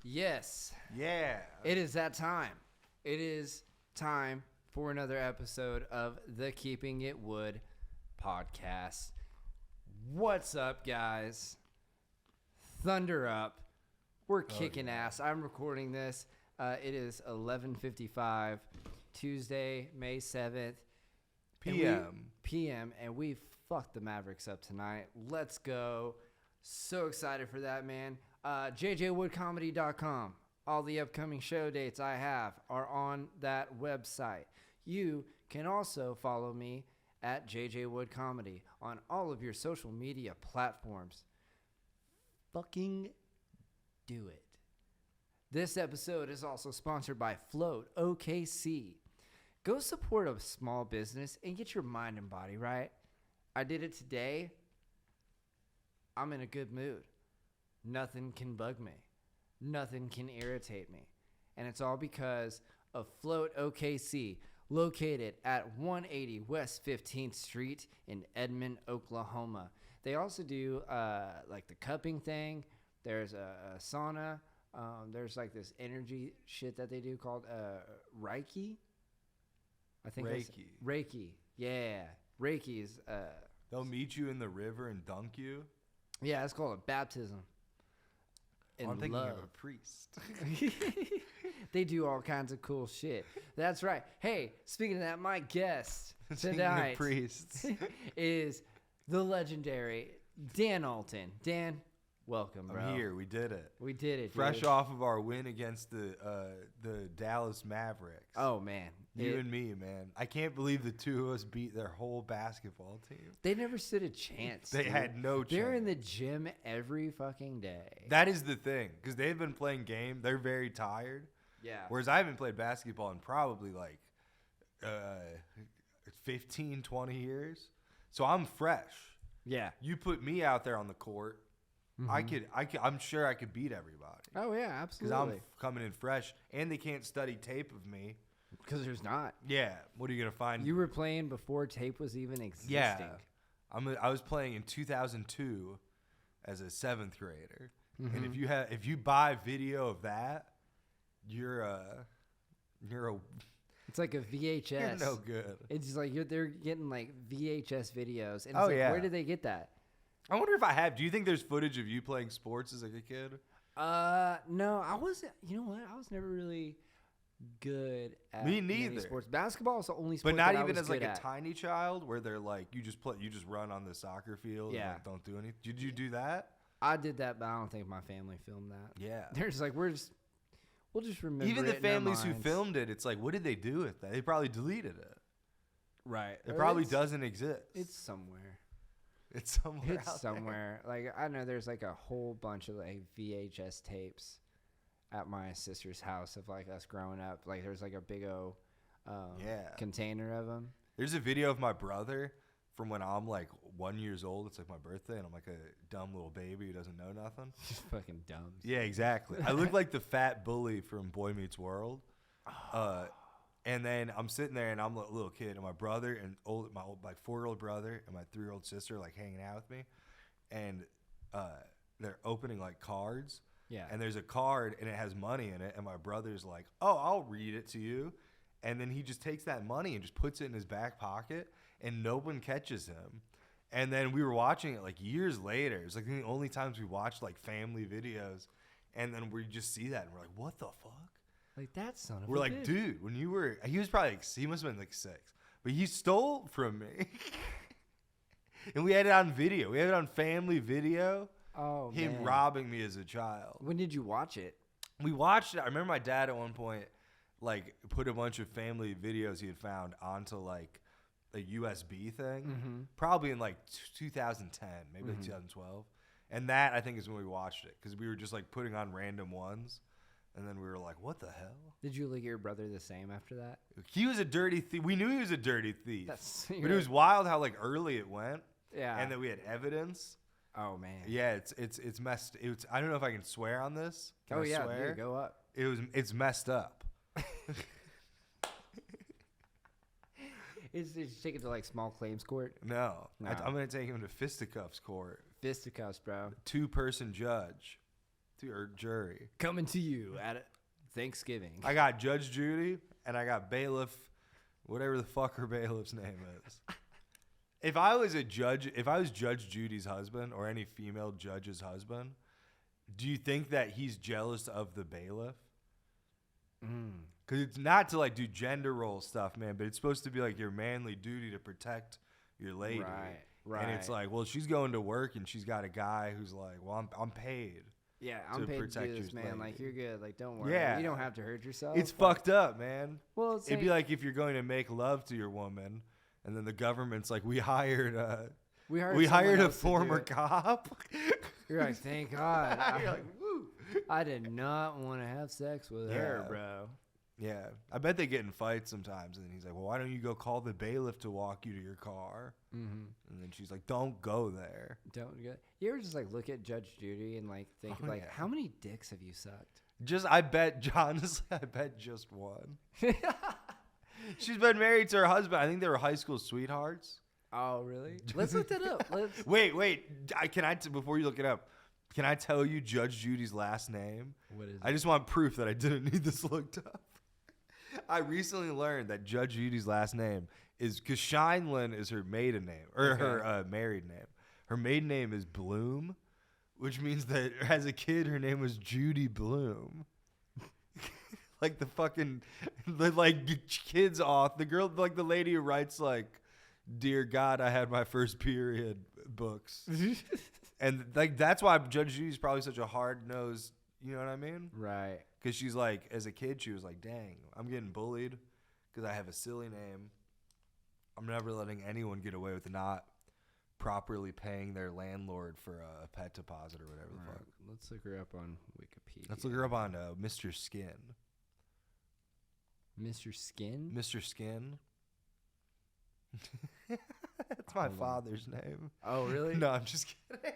Yes. Yeah. It is that time. It is time for another episode of the Keeping It Wood podcast. What's up, guys? Thunder up. We're kicking ass. I'm recording this. It is 11:55, Tuesday, May 7th. PM, and we fucked the Mavericks up tonight. Let's go. So excited for that, man. JJWoodComedy.com. All the upcoming show dates I have are on that website. You can also follow me at JJWoodComedy on all of your social media platforms. Fucking do it. This episode is also sponsored by Float OKC. Go support a small business and get your mind and body right. I did it today. I'm in a good mood. Nothing can bug me. Nothing can irritate me. And it's all because of Float OKC, located at 180 West 15th Street in Edmond, Oklahoma. They also do like the cupping thing. There's a sauna. There's like this energy shit that they do called Reiki. I think Reiki. Yeah. Reiki is... They'll meet you in the river and dunk you? Yeah, it's called a baptism. I'm thinking of a priest. They do all kinds of cool shit. That's right. Hey, speaking of that, my guest tonight priests. is the legendary Dan Alten. Dan, welcome, bro. I'm here. We did it. We did it, Fresh dude. off of our win against the Dallas Mavericks. Oh, man. You and me, man. I can't believe the two of us beat their whole basketball team. They never stood a chance. They had no chance. They're in the gym every fucking day. That is the thing, because they've been playing game. They're very tired. Yeah. Whereas I haven't played basketball in probably like 15, 20 years. So I'm fresh. Yeah. You put me out there on the court, I'm sure I could beat everybody. Oh, yeah, absolutely. Because I'm coming in fresh, and they can't study tape of me. Because there's not. Yeah. What are you going to find? You were playing before tape was even existing. Yeah. I was playing in 2002 as a 7th grader. Mm-hmm. And if you buy video of that, you're a It's like a VHS. You're no good. It's just like they're getting like VHS videos. And it's Oh, like, yeah. where did they get that? I wonder if I have. Do you think there's footage of you playing sports as like a kid? No, I wasn't. You know what? I was never really good at Me many neither. sports. Basketball is the only sport But not that I even was as like good a at. tiny child where they're like you just run on the soccer field and Yeah. like, don't do anything. Did you do that? I did that, but I don't think my family filmed that. Yeah. They're just like we'll just remember. Even the it in our families who minds. filmed it, it's like, what did they do with that? They probably deleted it. Right. It Or probably it's- doesn't exist. It's somewhere. It's somewhere. It's out somewhere. Like I know there's like a whole bunch of like VHS tapes at my sister's house of like us growing up. Like there's like a big old container of them. There's a video of my brother from when I'm like 1 year old. It's like my birthday, and I'm like a dumb little baby who doesn't know nothing. Just fucking dumb. Yeah, exactly. I look like the fat bully from Boy Meets World. And then I'm sitting there, and I'm a little kid, and my brother and my 4-year-old brother and my 3-year-old sister like hanging out with me, and they're opening like cards. Yeah. And there's a card, and it has money in it, and my brother's like, "Oh, I'll read it to you," and then he just takes that money and just puts it in his back pocket, and no one catches him. And then we were watching it like years later. It's like the only times we watched like family videos, and then we just see that, and we're like, "What the fuck?" Like that son of We're a like, bitch. dude, when you were, he was probably, he must have been like 6, but he stole from me. And we had it on video. We had it on family video. Oh, Him man. robbing me as a child. When did you watch it? We watched it. I remember my dad at one point, like, put a bunch of family videos he had found onto, like, a USB thing. Probably in, like, 2010, maybe like 2012. And that, I think, is when we watched it. Because we were just, like, putting on random ones. And then we were like, what the hell? Did you look at your brother the same after that? He was a dirty thief. We knew he was a dirty thief. But it was wild how, like, early it went. Yeah. And then we had evidence. Oh, man. Yeah, it's messed. I don't know if I can swear on this. Can I swear? Dude, go up. It's messed up. Is take it to like small claims court? No. No. I'm gonna take him to fisticuffs court. Fisticuffs, bro. 2-person judge. to your jury. Coming to you at Thanksgiving. I got Judge Judy and I got bailiff, whatever the fuck her bailiff's name is. If I was Judge Judy's husband or any female judge's husband, do you think that he's jealous of the bailiff? Because it's not to like do gender role stuff, man, but it's supposed to be like your manly duty to protect your lady. Right. And it's like, well, she's going to work and she's got a guy who's like, well, I'm paid. Yeah, I'm paid to do this, man. lady. Like, you're good. Like, don't worry. Yeah. You don't have to hurt yourself. It's fucked up, man. Well, It'd be like if you're going to make love to your woman, and then the government's like, we hired a former cop. You're like, thank God. You're like, woo. I did not want to have sex with her, bro. Yeah, I bet they get in fights sometimes, and he's like, well, why don't you go call the bailiff to walk you to your car? And then she's like, don't go there. Don't go. You ever just like look at Judge Judy and like think how many dicks have you sucked? I bet just one. She's been married to her husband. I think they were high school sweethearts. Oh, really? Let's look that up. Wait. Before you look it up, can I tell you Judge Judy's last name? What is it? I just want proof that I didn't need this looked up. I recently learned that Judge Judy's last name is because Shineland is her maiden name or her married name. Her maiden name is Bloom, which means that as a kid her name was Judy Bloom. Like kids off the girl, like the lady who writes like, "Dear God, I had my first period" books, and like that's why Judge Judy's probably such a hard nosed. You know what I mean? Right. Because she's like, as a kid, she was like, dang, I'm getting bullied because I have a silly name. I'm never letting anyone get away with not properly paying their landlord for a pet deposit or whatever the fuck. Let's look her up on Wikipedia. Let's look her up on Mr. Skin. Mr. Skin? Mr. Skin. That's my father's name. Oh, really? No, I'm just kidding.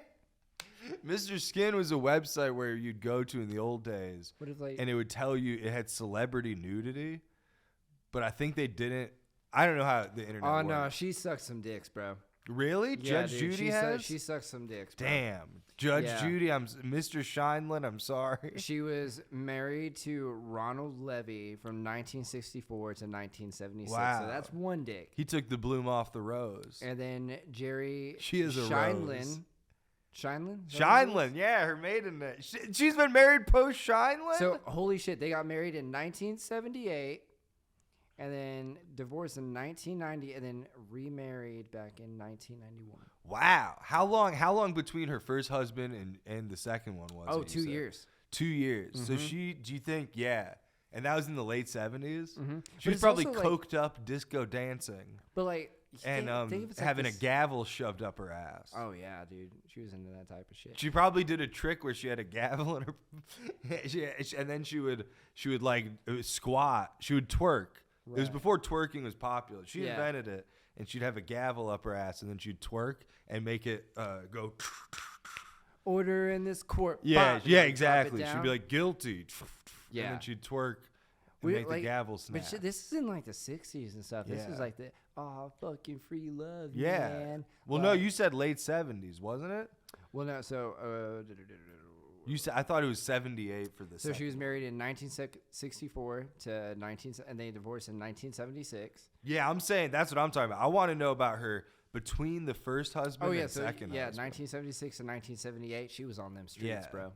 Mr. Skin was a website where you'd go to in the old days, and it would tell you it had celebrity nudity, but I think they didn't. I don't know how the internet works. Oh, no, she sucks some dicks, bro. Really? Yeah, Judge dude, Judy has? She sucks some dicks, bro. Damn. Judge Judy, Mr. Shineland, I'm sorry. She was married to Ronald Levy from 1964 to 1976. Wow. So that's one dick. He took the bloom off the rose. And then Jerry She is a rose. Shineland? Shineland, yeah, her maiden name. She's been married post Shineland? So, holy shit, they got married in 1978 and then divorced in 1990 and then remarried back in 1991. Wow. How long between her first husband and the second one was? Oh, 2 years. 2 years. Mm-hmm. So do you think, yeah. And that was in the late 70s? Mm-hmm. She was probably coked up disco dancing. But like, and having a gavel shoved up her ass. Oh yeah, dude, she was into that type of shit. She probably did a trick where she had a gavel in her, and then she would like squat. She would twerk. Right. It was before twerking was popular. She invented it, and she'd have a gavel up her ass, and then she'd twerk and make it go. Order in this court. Yeah, exactly. She'd be like guilty. Yeah, and then she'd twerk. And make the gavel snap. But this is in like the 60s and stuff. This is like the fucking free love, man. Well, no, you said late 70s, wasn't it? Well, no. So you said I thought it was 78 for this. So she was married in 1964 to and they divorced in 1976. Yeah, I'm saying that's what I'm talking about. I want to know about her between the first husband and second husband. Yeah, 1976 and 1978. She was on them streets, bro.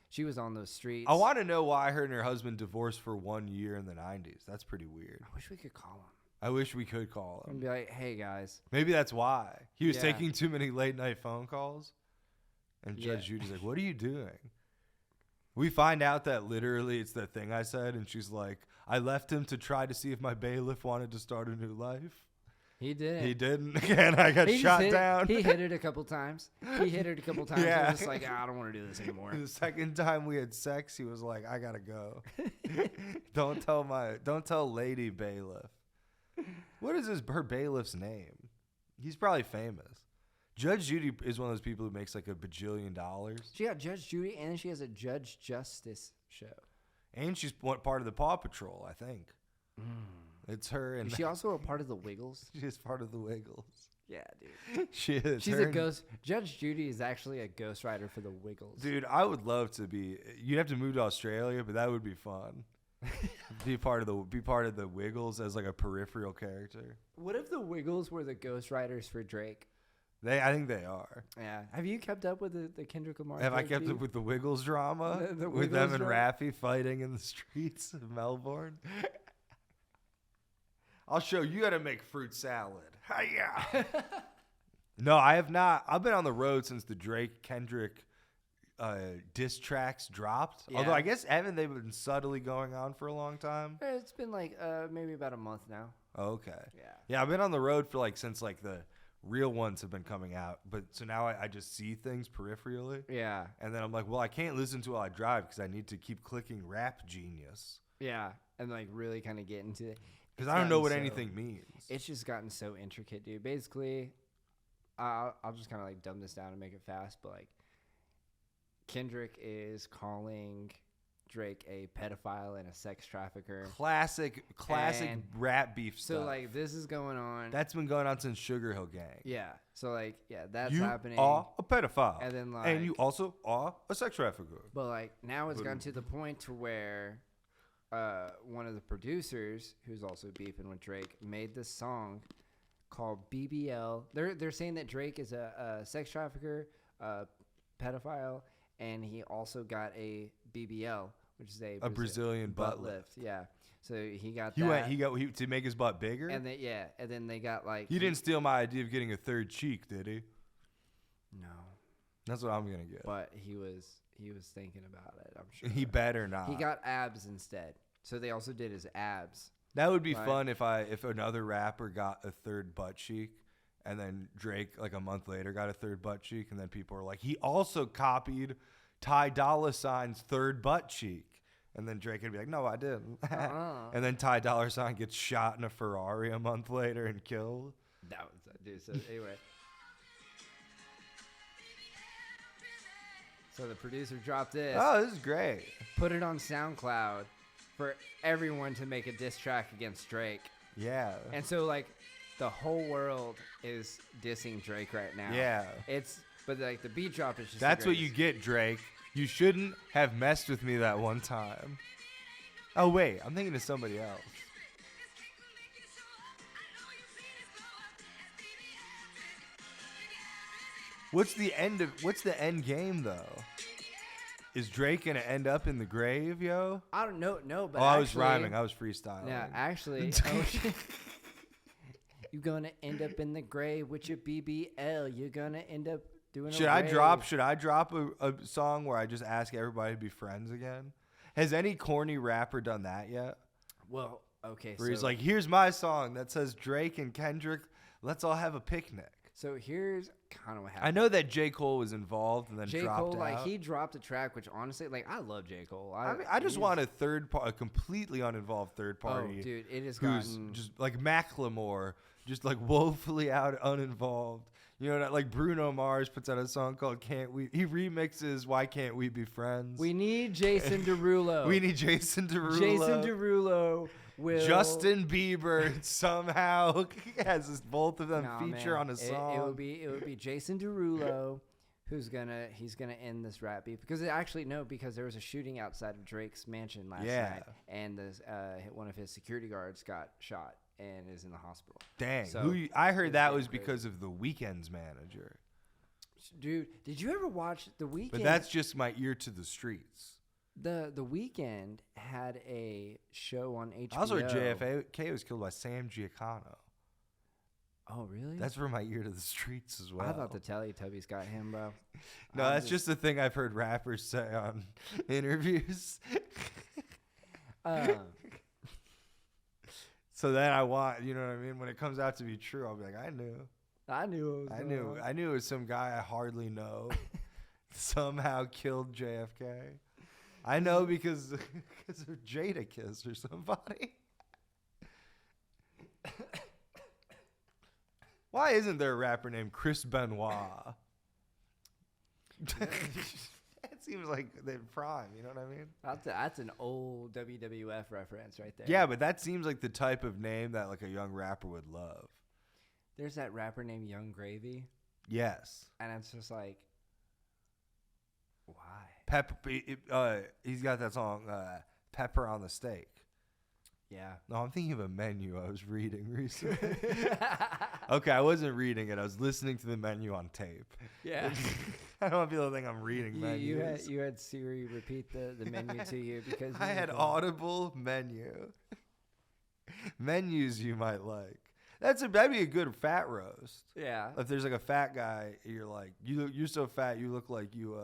She was on those streets. I want to know why her and her husband divorced for 1 year in the 90s. That's pretty weird. I wish we could call him. I wish we could call him. And be like, hey, guys. Maybe that's why. He was taking too many late-night phone calls. And Judge Judy's like, what are you doing? We find out that literally it's the thing I said. And she's like, I left him to try to see if my bailiff wanted to start a new life. He didn't. He didn't. And I got shot down. He hit it a couple times. Yeah. I was just like, I don't want to do this anymore. The second time we had sex, he was like, I gotta go. Don't tell Lady Bailiff. What is her bailiff's name? He's probably famous. Judge Judy is one of those people who makes like $1 bajillion. She got Judge Judy, and then she has a Judge Justice show. And she's part of the Paw Patrol, I think. It's her. And is she also a part of the Wiggles? She's part of the Wiggles. Yeah, dude. She's a ghost. Judge Judy is actually a ghostwriter for the Wiggles. Dude, I would love to be. You'd have to move to Australia, but that would be fun. Be part of the Wiggles as like a peripheral character. What if the Wiggles were the ghostwriters for Drake? I think they are. Yeah. Have you kept up with the Kendrick Lamar? Have I kept up with the Wiggles drama? The with Wiggles them and drama? Raffy fighting in the streets of Melbourne? I'll show you how to make fruit salad. Hiya! No, I have not. I've been on the road since the Drake Kendrick diss tracks dropped. Yeah. Although I guess haven't they been subtly going on for a long time? It's been like maybe about a month now. Oh, okay. Yeah. Yeah, I've been on the road for like since like the real ones have been coming out. But so now I just see things peripherally. Yeah. And then I'm like, well, I can't listen to it while I drive because I need to keep clicking Rap Genius. Yeah. And like really kind of get into it. Because I don't know what anything means. It's just gotten so intricate, dude. Basically, I'll just kind of like dumb this down and make it fast. But like, Kendrick is calling Drake a pedophile and a sex trafficker. Classic and rap beef stuff. So like, this is going on. That's been going on since Sugar Hill Gang. Yeah. So like, yeah, that's you happening. You are a pedophile. And then like, and you also are a sex trafficker. But like, now it's gotten to the point to where one of the producers, who's also beefing with Drake, made this song called BBL. They're saying that Drake is a sex trafficker, pedophile, and he also got a BBL, which is a Brazilian butt lift. Yeah. So he got that. He got to make his butt bigger. And then they got like. He didn't steal my idea of getting a third cheek, did he? No. That's what I'm gonna get. But he was thinking about it, I'm sure. He better not. He got abs instead. So they also did his abs. That would be fun if another rapper got a third butt cheek, and then Drake like a month later got a third butt cheek, and then people were like, he also copied Ty Dolla $ign's third butt cheek, and then Drake would be like, no, I didn't. And then Ty Dolla $ign gets shot in a Ferrari a month later and killed. That was dude. So anyway. So the producer dropped this. Oh, this is great. Put it on SoundCloud for everyone to make a diss track against Drake. Yeah. And so like the whole world is dissing Drake right now. Yeah. But like the beat drop is just. That's what you get, Drake. You shouldn't have messed with me that one time. Oh wait, I'm thinking of somebody else. What's the end game though? Is Drake gonna end up in the grave, yo? I don't know, no, but I was rhyming. I was freestyling. Yeah, actually, you're gonna end up in the grave with your BBL. You're gonna end up doing. Should I drop a song where I just ask everybody to be friends again? Has any corny rapper done that yet? Well, okay. Where he's like, here's my song that says Drake and Kendrick. Let's all have a picnic. So here's kind of what happened. I know that J. Cole was involved and then J. dropped Cole, out. like he dropped a track, which honestly, like I love J. Cole. I just want a completely uninvolved third party. Oh, dude, it has who's gotten just like Macklemore, just like woefully uninvolved. You know, like Bruno Mars puts out a song called "Can't We?" He remixes "Why Can't We Be Friends?" We need Jason Derulo. We need Jason Derulo. Jason Derulo will. Justin Bieber somehow has both of them feature on a song. It would be Jason Derulo, he's gonna end this rap beef because because there was a shooting outside of Drake's mansion last night, and one of his security guards got shot and is in the hospital. Dang, so I heard that was because of the Weeknd's manager. Dude, did you ever watch The Weeknd? But that's just my ear to the streets. The Weeknd had a show on HBO. I also heard JFK was killed by Sam Giancana. Oh, really? That's from my ear to the streets as well. I thought the Teletubbies got him, bro. No, that's just the thing I've heard rappers say on interviews. So then you know what I mean? When it comes out to be true, I'll be like, I knew it was some guy I hardly know somehow killed JFK. I know because of Jadakiss or somebody. Why isn't there a rapper named Chris Benoit? It seems like they're prime, you know what I mean? That's an old WWF reference right there. Yeah, but that seems like the type of name that like a young rapper would love. There's that rapper named Young Gravy, Yes. and it's just like, why? He's got that song, Pepper on the Steak. Yeah. No, I'm thinking of a menu I was reading recently. Okay, I wasn't reading it. I was listening to the menu on tape. Yeah. I don't want people to think I'm reading menus. You had Siri repeat the menu to you because I had audible menu. Menus you might like. That'd be a good fat roast. Yeah. If there's like a fat guy, you're like, you're so fat, you look like you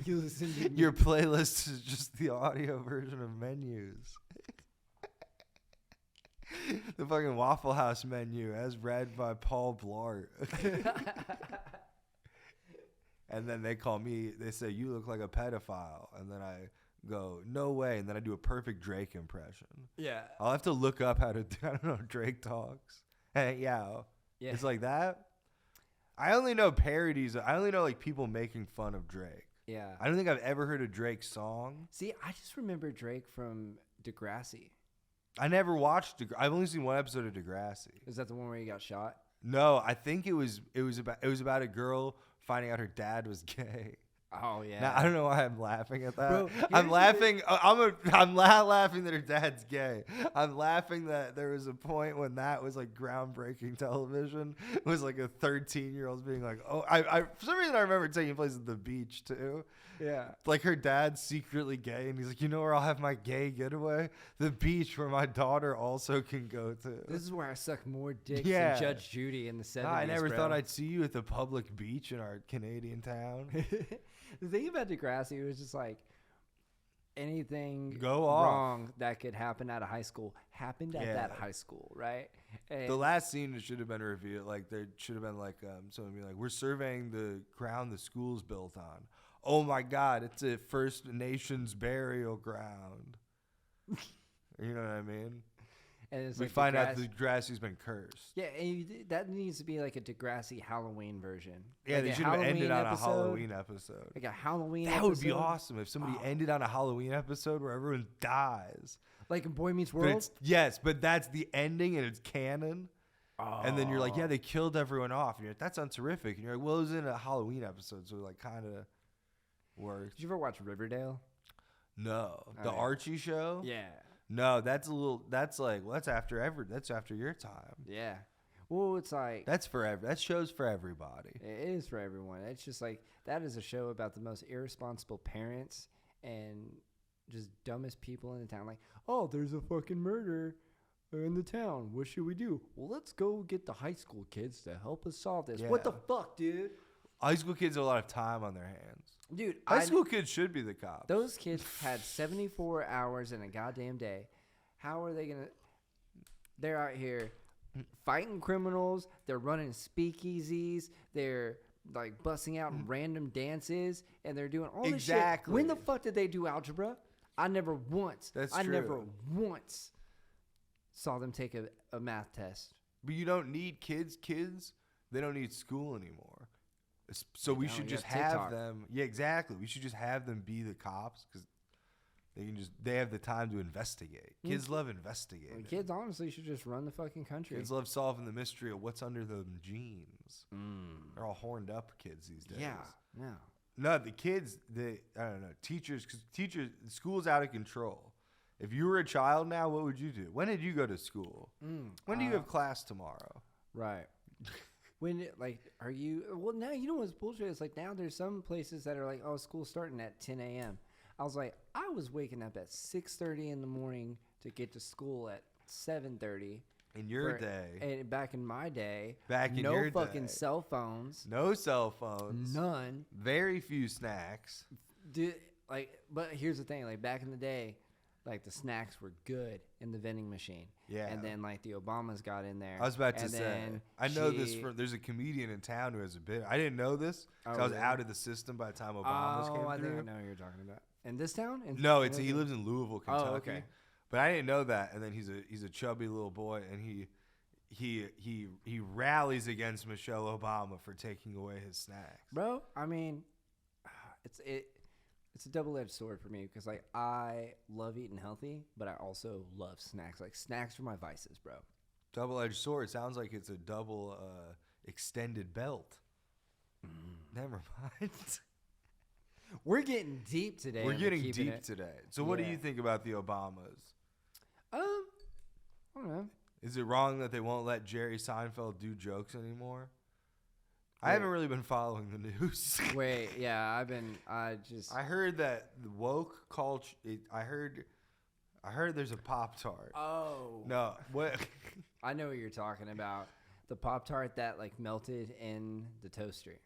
listen to your playlist is just the audio version of menus. The fucking Waffle House menu as read by Paul Blart. And then they say, you look like a pedophile. And then I go, no way. And then I do a perfect Drake impression. Yeah. I'll have to look up how to do, I don't know, Drake talks. Hey, yeah. It's like that. I only know parodies. I only know like people making fun of Drake. Yeah. I don't think I've ever heard a Drake song. See, I just remember Drake from Degrassi. I never watched. I've only seen one episode of Degrassi. Is that the one where he got shot? No, I think it was about a girl finding out her dad was gay. Oh yeah. Now, I don't know why I'm laughing at that. Bro, I'm laughing. I'm not laughing that her dad's gay. I'm laughing that there was a point when that was like groundbreaking television. It was like a 13-year-old being like, oh, I for some reason I remember it taking place at the beach too. Yeah. Like her dad's secretly gay, and he's like, you know where I'll have my gay getaway? The beach where my daughter also can go to. This is where I suck more dicks than Judge Judy in the 70s. I never bro. thought I'd see you at the public beach in our Canadian town. The thing about Degrassi, it was just like anything Go off. wrong that could happen at a high school happened at that high school, right? And the last scene should have been revealed. Like there should have been like someone be like, "We're surveying the ground the school's built on." Oh my God, it's a First Nations burial ground. You know what I mean? And it's we like find out the Degrassi's been cursed. Yeah, and that needs to be like a Degrassi Halloween version. Yeah, like they should have ended on a Halloween episode. Like a Halloween that episode. Would be awesome if somebody ended on a Halloween episode where everyone dies. Like in Boy Meets World? Yes, but that's the ending and it's canon. Oh. And then you're like, yeah, they killed everyone off. And you're like, that sounds terrific. And you're like, well, it was in a Halloween episode, so it like kind of worked. Did you ever watch Riverdale? No. The Archie show? Yeah. No, that's after your time. Yeah. Well, it's like that show's for everybody. It is for everyone. It's just like that is a show about the most irresponsible parents and just dumbest people in the town. Like, oh, there's a fucking murder in the town. What should we do? Well, let's go get the high school kids to help us solve this. Yeah. What the fuck, dude? High school kids have a lot of time on their hands. Dude, high school kids should be the cops. Those kids had 74 hours in a goddamn day. How are they going to... They're out here fighting criminals. They're running speakeasies. They're like busting out in random dances. And they're doing all this shit. When the fuck did they do algebra? I never once. I never once saw them take a math test. But you don't need kids. Kids, they don't need school anymore. So we should just have them. Yeah, exactly. We should just have them be the cops because they have the time to investigate. Kids love investigating. Well, kids honestly should just run the fucking country. Kids love solving the mystery of what's under them jeans. They're all horned up kids these days. Yeah. No, the kids, I don't know, teachers, school's out of control. If you were a child now, what would you do? When did you go to school? When do you have class tomorrow? Right. When, like, are you... Well, now, you know what's bullshit? It's like, now there's some places that are like, oh, school's starting at 10 a.m. I was like, I was waking up at 6:30 in the morning to get to school at 7:30. In your day. And back in my day. No fucking cell phones. No cell phones. None. Very few snacks. Dude, like, but here's the thing. Like, back in the day, like, the snacks were good in the vending machine. Yeah. And then, like, the Obamas got in there. I was about to say. I know this from... There's a comedian in town who has a bit... I didn't know this. I was out of the system by the time Obamas came through. I think I know who you're talking about. In this town? No, he lives in Louisville, Kentucky. Oh, okay. But I didn't know that. And then he's a chubby little boy, and he rallies against Michelle Obama for taking away his snacks. Bro, I mean, it's a double-edged sword for me because, like, I love eating healthy, but I also love snacks. Like, snacks are my vices, bro. Double-edged sword. Sounds like it's a double extended belt. Never mind. We're getting deep today. We're and getting keeping deep it. today. So what do Yeah. you think about the Obamas? I don't know. Is it wrong that they won't let Jerry Seinfeld do jokes anymore? I Wait. haven't really been following the news. Wait, yeah, I heard that the woke culture. I heard there's a Pop-Tart. Oh. No, what? I know what you're talking about. The Pop-Tart that like melted in the toaster.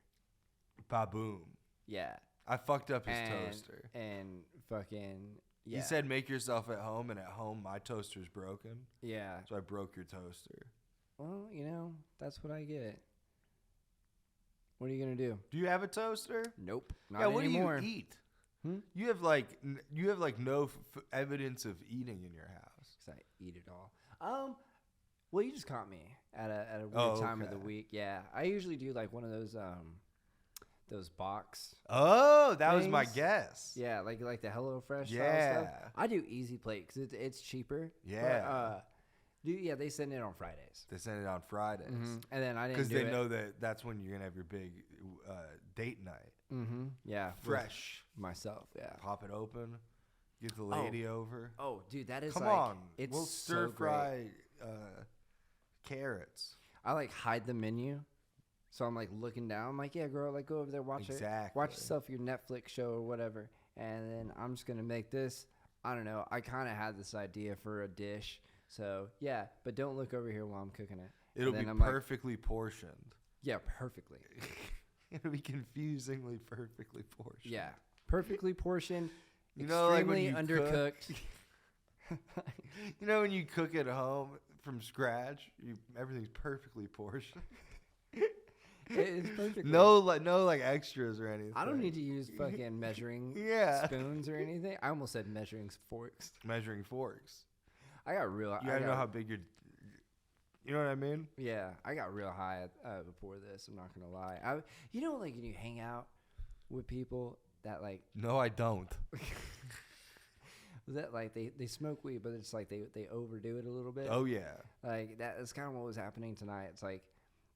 Baboom. Yeah. I fucked up his And toaster. And fucking yeah. He said, "Make yourself at home," and at home my toaster's broken. Yeah. So I broke your toaster. Well, that's what I get. What are you gonna do? Do you have a toaster? Nope. Not Yeah. What anymore. do you eat? Hmm? You have like no evidence of eating in your house. 'Cause I eat it all. Well, you just caught me at a weird time of the okay. week. Yeah, I usually do like one of those box. Oh, that was my Things? guess. Yeah, like the HelloFresh style Yeah. stuff. I do Easy Plate because it's cheaper. Yeah. But, they send it on Fridays. They send it on Fridays And then I didn't because do they it. know that that's when you're gonna have your big date night. Yeah, Fresh. with myself. Yeah. Pop it open. Get the lady over. Oh, dude, that is Come like on. it's We'll so stir great. fry carrots. I like hide the menu, so I'm like looking down. I'm like, yeah, girl, like go over there, watch Exactly. watch yourself your Netflix show or whatever, and then I'm just gonna make this. I don't know. I kind of had this idea for a dish, so yeah. But don't look over here while I'm cooking it. It'll And be then I'm like, perfectly portioned. yeah, perfectly. It'll be confusingly perfectly portioned. Yeah, perfectly portioned. You know, like when extremely you undercooked. You know when you cook at home from scratch, everything's perfectly portioned. It's perfectly. No like extras or anything. I don't need to use fucking measuring Yeah. spoons or anything. I almost said measuring forks. Measuring forks. I got real. You gotta know how big your. You know what I mean? Yeah, I got real high before this. I'm not gonna lie. Like when you hang out with people that like No, I don't. that like they smoke weed, but it's like they overdo it a little bit. Oh yeah. Like that's kind of what was happening tonight. It's like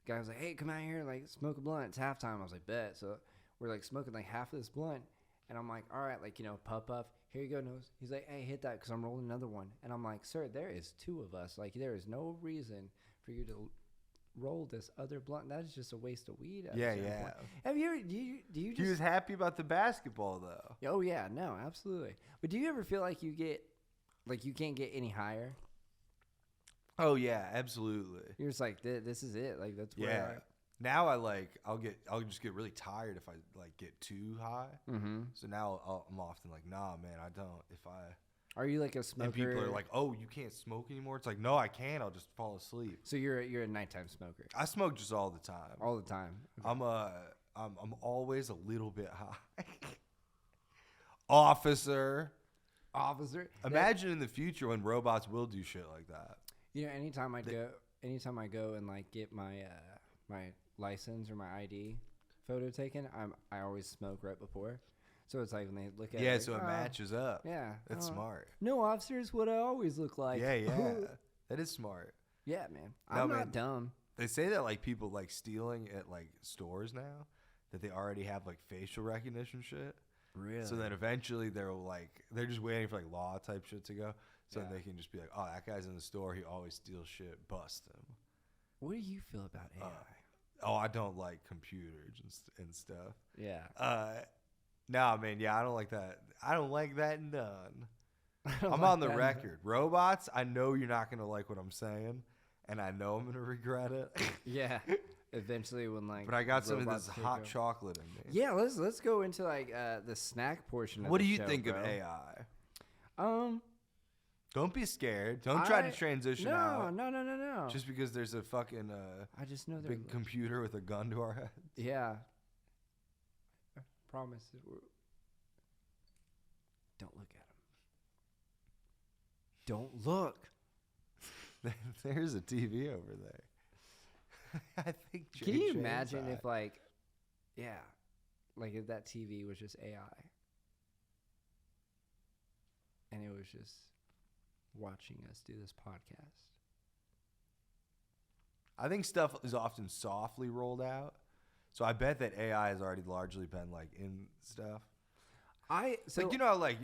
the guy was like, "Hey, come out here, like smoke a blunt. It's halftime." I was like, "Bet." So we're like smoking like half of this blunt, and I'm like, "All right, like puff. Here you go, nose." He's like, "Hey, hit that," because I'm rolling another one, and I'm like, "Sir, there is two of us. Like there is no reason for you to roll this other blunt. That is just a waste of weed." At a Yeah, certain yeah. point. Have you ever? Do you He just? was happy about the basketball though. Oh yeah, no, absolutely. But do you ever feel like you can't get any higher? Oh yeah, absolutely. You're just like, this is it. Like that's where. Yeah. Now I'll just get really tired if I like get too high. Mm-hmm. So now I'm often like, nah, man, I don't. If I Are you like a smoker? and people are like, oh, you can't smoke anymore. It's like, no, I can. I'll just fall asleep. So you're a nighttime smoker I smoke just all the time. all the time. I'm always a little bit high. Officer. Imagine in the future when robots will do shit like that. Anytime I go and like get my my license or my ID photo taken, I always smoke right before. So it's like when they look at Yeah, it, so like, it matches up. Yeah, That's smart. No, officers, what I always look like. Yeah. That is smart. Yeah, man. No, I'm man. not dumb. They say that like people like stealing at like stores now, that they already have like facial recognition shit. Really? So then eventually they're just waiting for like law type shit to go. So Yeah. they can just be like, oh, that guy's in the store. He always steals shit. Bust him. What do you feel about AI? Oh, I don't like computers and stuff. Yeah. Nah, man. Yeah, I don't like that. I don't like that none. I don't I'm like on the that. record. Robots, I know you're not going to like what I'm saying. And I know I'm going to regret it. Yeah. Eventually, when like. But I got some of robots this take hot over. chocolate in me. Yeah, let's go into like the snack portion. Of What the do you show, think bro. of AI? Um. Don't be scared. Don't try to transition out. No. Just because there's a fucking I just know they're big computer with a gun to our head. Yeah. I promise. Don't look at him. Don't look. There's a TV over there. I think. Can you JJ's imagine hot. if like, yeah, like if that TV was just AI, and it was just watching us do this podcast? I think stuff is often softly rolled out. So I bet that AI has already largely been like in stuff. So Like, you know, like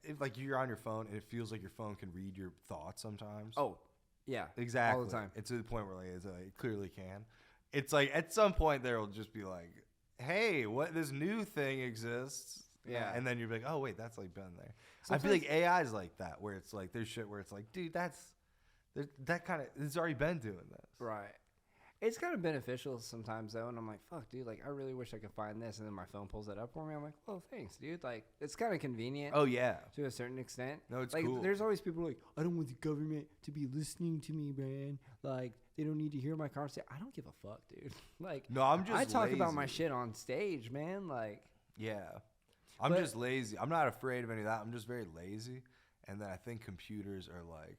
if like you're on your phone and it feels like your phone can read your thoughts sometimes. Oh, yeah, exactly. all the time. It's to the point where like it clearly can. It's like at some point there will just be like, hey, what this new thing exists. Yeah. And then you're like, oh wait, that's like been there. Sometimes, I feel like AI is like that, where it's like there's shit where it's like, dude, that kind of it's already been doing this. right. It's kind of beneficial sometimes though, and I'm like, fuck, dude, like I really wish I could find this, and then my phone pulls it up for me. I'm like, well, thanks, dude. Like it's kind of convenient. Oh yeah. To a certain extent. No, it's like, cool. There's always people like, I don't want the government to be listening to me, man. Like they don't need to hear my conversation. I don't give a fuck, dude. Like No, I'm just I talk lazy. about my shit on stage, man. Like yeah. I'm just lazy. I'm not afraid of any of that. I'm just very lazy. And then I think computers are like,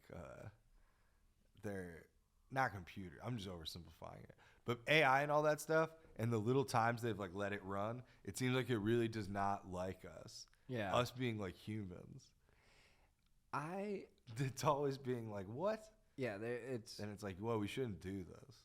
they're not computer. I'm just oversimplifying it. But AI and all that stuff, and the little times they've like let it run, it seems like it really does not like us. Yeah. Us being like humans. It's always being like, what? Yeah, and it's like, well, we shouldn't do this.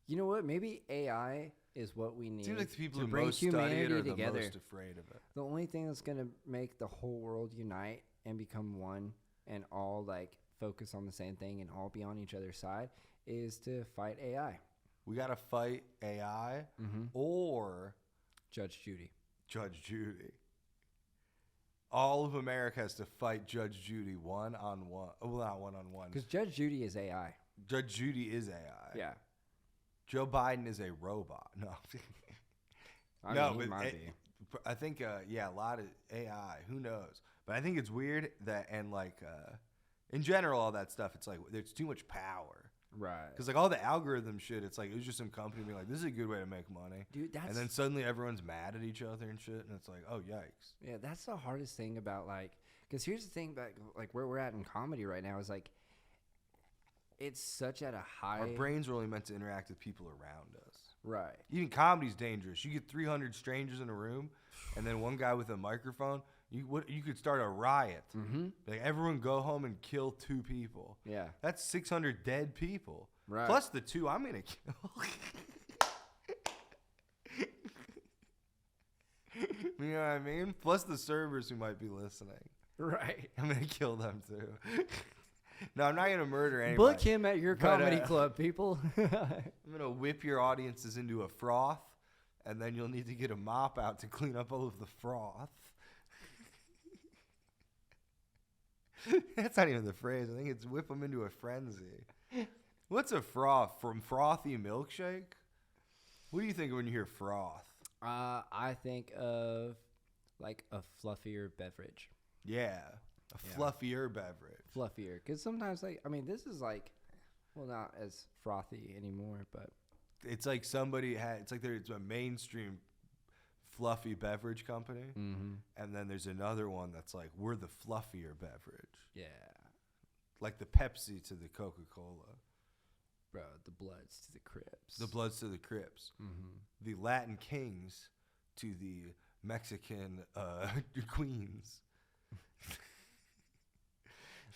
You know what? Maybe AI is what we need. It seems like the people to who bring most study it humanity are together. the most afraid of it. The only thing that's gonna make the whole world unite and become one and all like focus on the same thing and all be on each other's side is to fight AI. We gotta fight AI or Judge Judy. Judge Judy. All of America has to fight Judge Judy one-on-one. Well, not one-on-one. Because Judge Judy is AI. Judge Judy is AI. Yeah. Joe Biden is a robot. No. I mean, he might be. I think, a lot of AI. Who knows? But I think it's weird that, and like, in general, all that stuff, it's like, there's too much power. Right. Because like all the algorithm shit, it's like, it was just some company being like, this is a good way to make money. Dude, and then suddenly everyone's mad at each other and shit. And it's like, oh, yikes. Yeah, that's the hardest thing about like, because here's the thing about like where we're at in comedy right now is like, it's such at a high. Our brains are only meant to interact with people around us. Right. Even comedy's dangerous. You get 300 strangers in a room, and then one guy with a microphone. You could start a riot. Mm-hmm. Like everyone go home and kill 2 people. Yeah. That's 600 dead people. Right. Plus the 2 I'm gonna kill. You know what I mean? Plus the servers who might be listening. Right. I'm gonna kill them too. No, I'm not gonna murder anybody. Book him at your comedy club, people. I'm gonna whip your audiences into a froth, and then you'll need to get a mop out to clean up all of the froth. That's not even the phrase. I think it's whip them into a frenzy. What's a froth? From frothy milkshake? What do you think when you hear froth? I think of like a fluffier beverage. Yeah, a fluffier beverage. Fluffier, because sometimes like this is like, well, not as frothy anymore, but it's like somebody had. It's like there's a mainstream fluffy beverage company, and then there's another one that's like, we're the fluffier beverage. Yeah, like the Pepsi to the Coca-Cola. Bro, the Bloods to the Crips. The Bloods to the Crips. The Latin Kings to the Mexican Queens.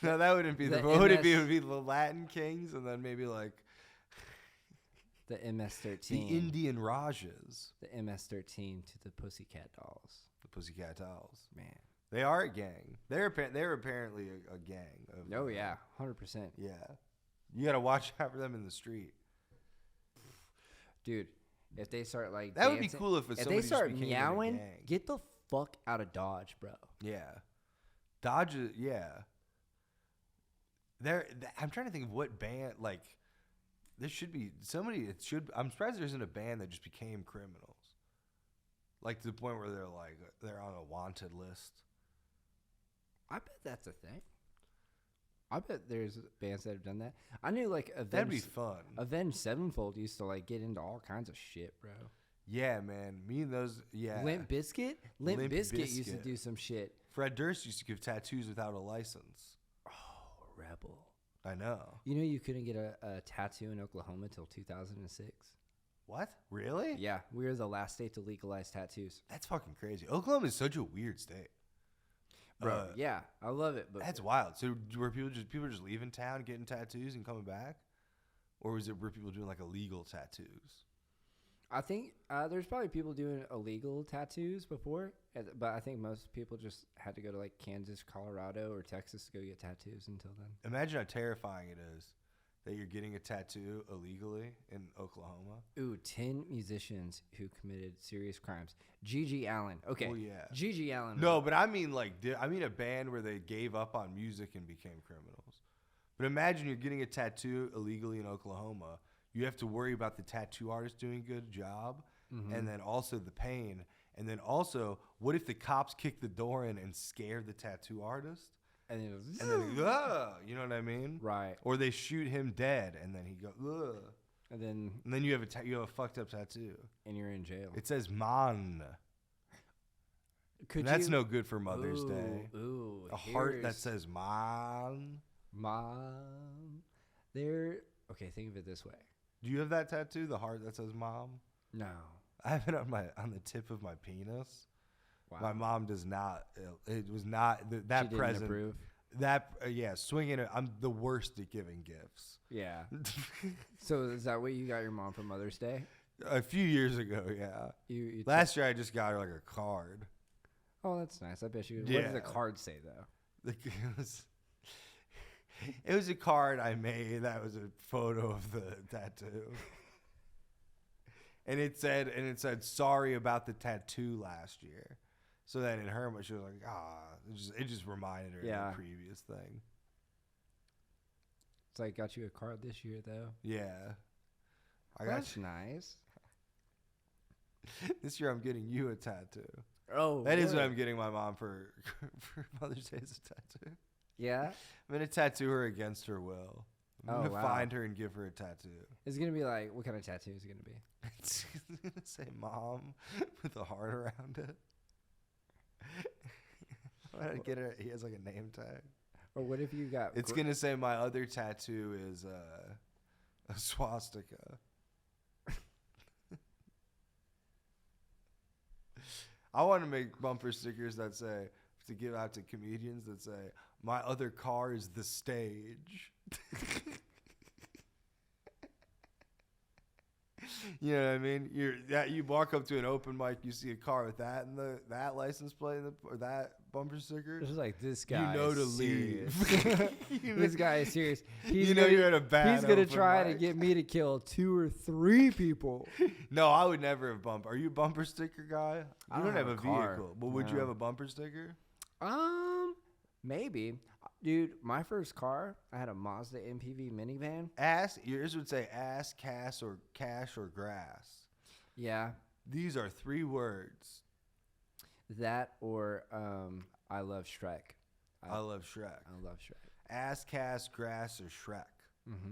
No, that wouldn't be what would it be? It would be the Latin Kings, and then maybe like the MS-13. The Indian Rajas. The MS-13 to the Pussycat Dolls. The Pussycat Dolls. Man. They are a gang. They're apparently a gang. Oh, yeah. 100%. Yeah. You got to watch out for them in the street. Dude, if they start like that dancing, would be cool if they start meowing, get the fuck out of Dodge, bro. Yeah. Dodge, yeah. I'm trying to think of what band, like, there should be somebody. I'm surprised there isn't a band that just became criminals, like to the point where they're on a wanted list. I bet that's a thing. I bet there's bands that have done that. I knew like that'd be fun. Avenged Sevenfold used to like get into all kinds of shit, bro. Yeah, man. Me and those. Yeah. Limp Bizkit used to do some shit. Fred Durst used to give tattoos without a license. Oh, rebel. I know. You know you couldn't get a tattoo in Oklahoma till 2006. What? Really? Yeah, we were the last state to legalize tattoos. That's fucking crazy. Oklahoma is such a weird state. Bro, yeah, I love it. But that's wild. So were people just leaving town, getting tattoos, and coming back? or were people doing like illegal tattoos? I think there's probably people doing illegal tattoos before, but I think most people just had to go to like Kansas, Colorado, or Texas to go get tattoos until then. Imagine how terrifying it is that you're getting a tattoo illegally in Oklahoma. Ooh, 10 musicians who committed serious crimes. G.G. Allen. Okay. Oh, yeah. G.G. Allen. No, but I mean a band where they gave up on music and became criminals. But imagine you're getting a tattoo illegally in Oklahoma. You have to worry about the tattoo artist doing a good job, and then also the pain. And then also, what if the cops kick the door in and scare the tattoo artist? And then, you know what I mean? Right. Or they shoot him dead, and then he goes, ugh. And then you have a fucked up tattoo. And you're in jail. It says "man." That's no good for Mother's Day. Ooh, a heart that says "man." Mom. Okay, think of it this way. Do you have that tattoo? The heart that says "mom"? No. I have it on the tip of my penis. Wow. My mom does not. It was not that she present. Didn't approve. That swinging it. I'm the worst at giving gifts. Yeah. So is that what you got your mom for Mother's Day? A few years ago, yeah. You Last year, I just got her like a card. Oh, that's nice. I bet you. Yeah. What does the card say though? It was a card I made that was a photo of the tattoo. And it said sorry about the tattoo last year. So then in her mind, she was like, it just reminded her of the previous thing. So I got you a card this year though. Yeah. That's nice. This year I'm getting you a tattoo. Oh, that is what I'm getting my mom for Mother's Day as a tattoo. Yeah? I'm going to tattoo her against her will. I'm going to find her and give her a tattoo. It's going to be like, what kind of tattoo is it going to be? It's going to say "mom" with a heart around it. I'm going to get her. He has like a name tag. Or what if you got... It's going to say my other tattoo is a swastika. I want to make bumper stickers that say, to give out to comedians, that say, my other car is the stage. You know what I mean? You walk up to an open mic, you see a car with that and that license plate or that bumper sticker. It's like, this guy to is leave. This guy is serious. You're at a bad He's going to try mic. to get me to kill 2 or 3 people. No, I would never have bumper. Are you a bumper sticker guy? I You don't don't have have a a car. vehicle. But would you have a bumper sticker? Maybe. Dude, my first car, I had a Mazda MPV minivan. Yours would say ass, cash, or grass. Yeah. These are 3 words. That or I love Shrek. I love Shrek. I love Shrek. Ass, cash, grass, or Shrek.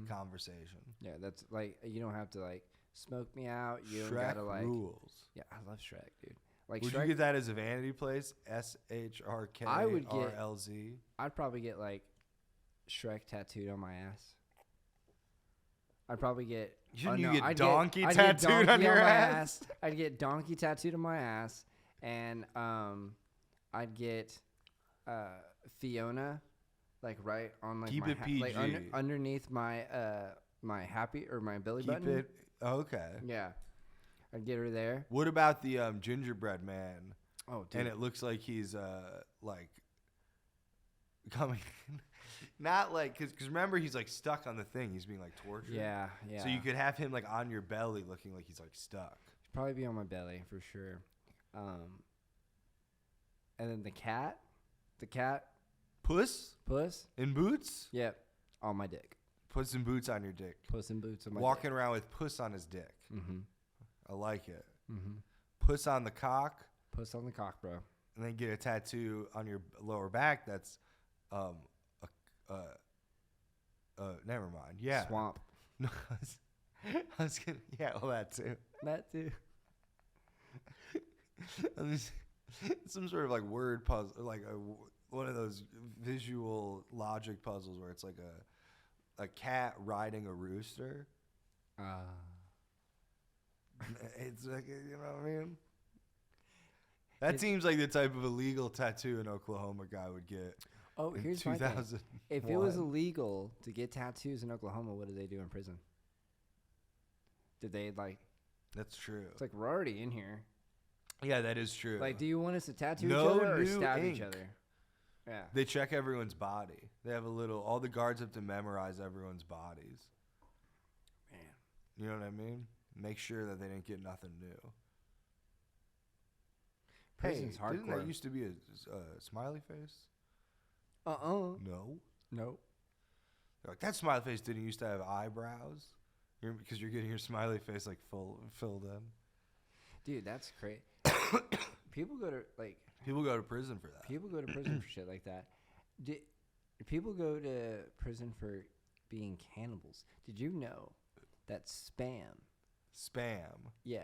Conversation. Yeah, that's like, you don't have to like smoke me out. You don't Shrek gotta like rules. Yeah, I love Shrek, dude. Like Would Shrek, you get that as a vanity place? SHRKRLZ. I'd probably get like Shrek tattooed on my ass. I'd probably get. I'd donkey tattooed on your ass. I'd get donkey tattooed on my ass, and I'd get Fiona, like right on like Keep my it PG. like underneath my my happy or my belly button. Keep it okay. Yeah, I'd get her there. What about the gingerbread man? Oh, dude. And it looks like he's like coming. Not like, because remember, he's like stuck on the thing. He's being like tortured. Yeah, yeah. So you could have him like on your belly looking like he's like stuck. He'd probably be on my belly for sure. And then the cat. Puss Puss. in boots? Yep. On my dick. Puss in boots on your dick. Puss in boots on my Walking around with puss on his dick. Mm-hmm. I like it. Mm-hmm. Puss on the cock. Puss on the cock, bro. And then get a tattoo on your lower back that's never mind. Yeah. Swamp. No, I was gonna, yeah, well, that too. That too. Some sort of like word puzzle, like one of those visual logic puzzles where it's like a cat riding a rooster. It's like, you know what I mean? That seems like the type of illegal tattoo an Oklahoma guy would get. Oh, here's my thing. If it was illegal to get tattoos in Oklahoma, what do they do in prison? Did they like? That's true. It's like we're already in here. Yeah, that is true. Like, do you want us to tattoo each No other or new stab ink. each other? Yeah. They check everyone's body. They have all the guards have to memorize everyone's bodies. Man. You know what I mean? Make sure that they didn't get nothing new. Prison's hey, didn't hardcore. that used to be a smiley face? No. Nope. They're like, that smiley face didn't used to have eyebrows. Because you're getting your smiley face like filled in. Dude, that's crazy. People go to prison for that. People go to prison for shit like that. People go to prison for being cannibals. Did you know that spam, yeah,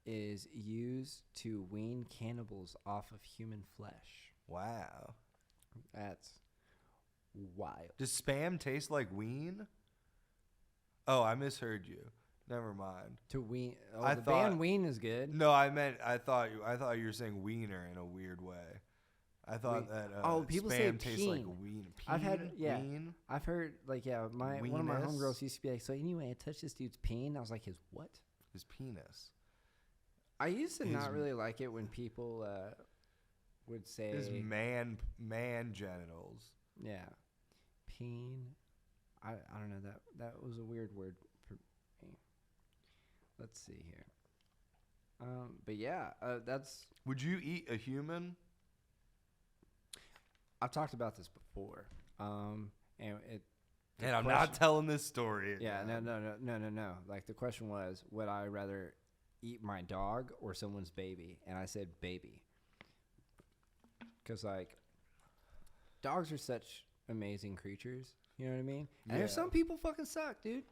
is used to wean cannibals off of human flesh? Wow. That's wild. Does spam taste like ween? Oh, I misheard you. Never mind. To wean. Oh, I the thought- band Ween is good. No, I thought you were saying wiener in a weird way. I thought that people spam say tastes like peen. ween. I've had Ween? I've heard like one of my Weenus? homegirls used to be like, so anyway, I touched this dude's peen. I was like, his what? His penis. I used to His- not really like it when people would say His man genitals. yeah, peen. I don't know, that was a weird word for me. Let's see here. But yeah, that's. Would you eat a human? I've talked about this before. And it. the And I'm question- not telling this story. Yeah, again. no. Like the question was, would I rather eat my dog or someone's baby? And I said baby. Because like, dogs are such amazing creatures. You know what I mean? And there's Yeah. some people fucking suck, dude.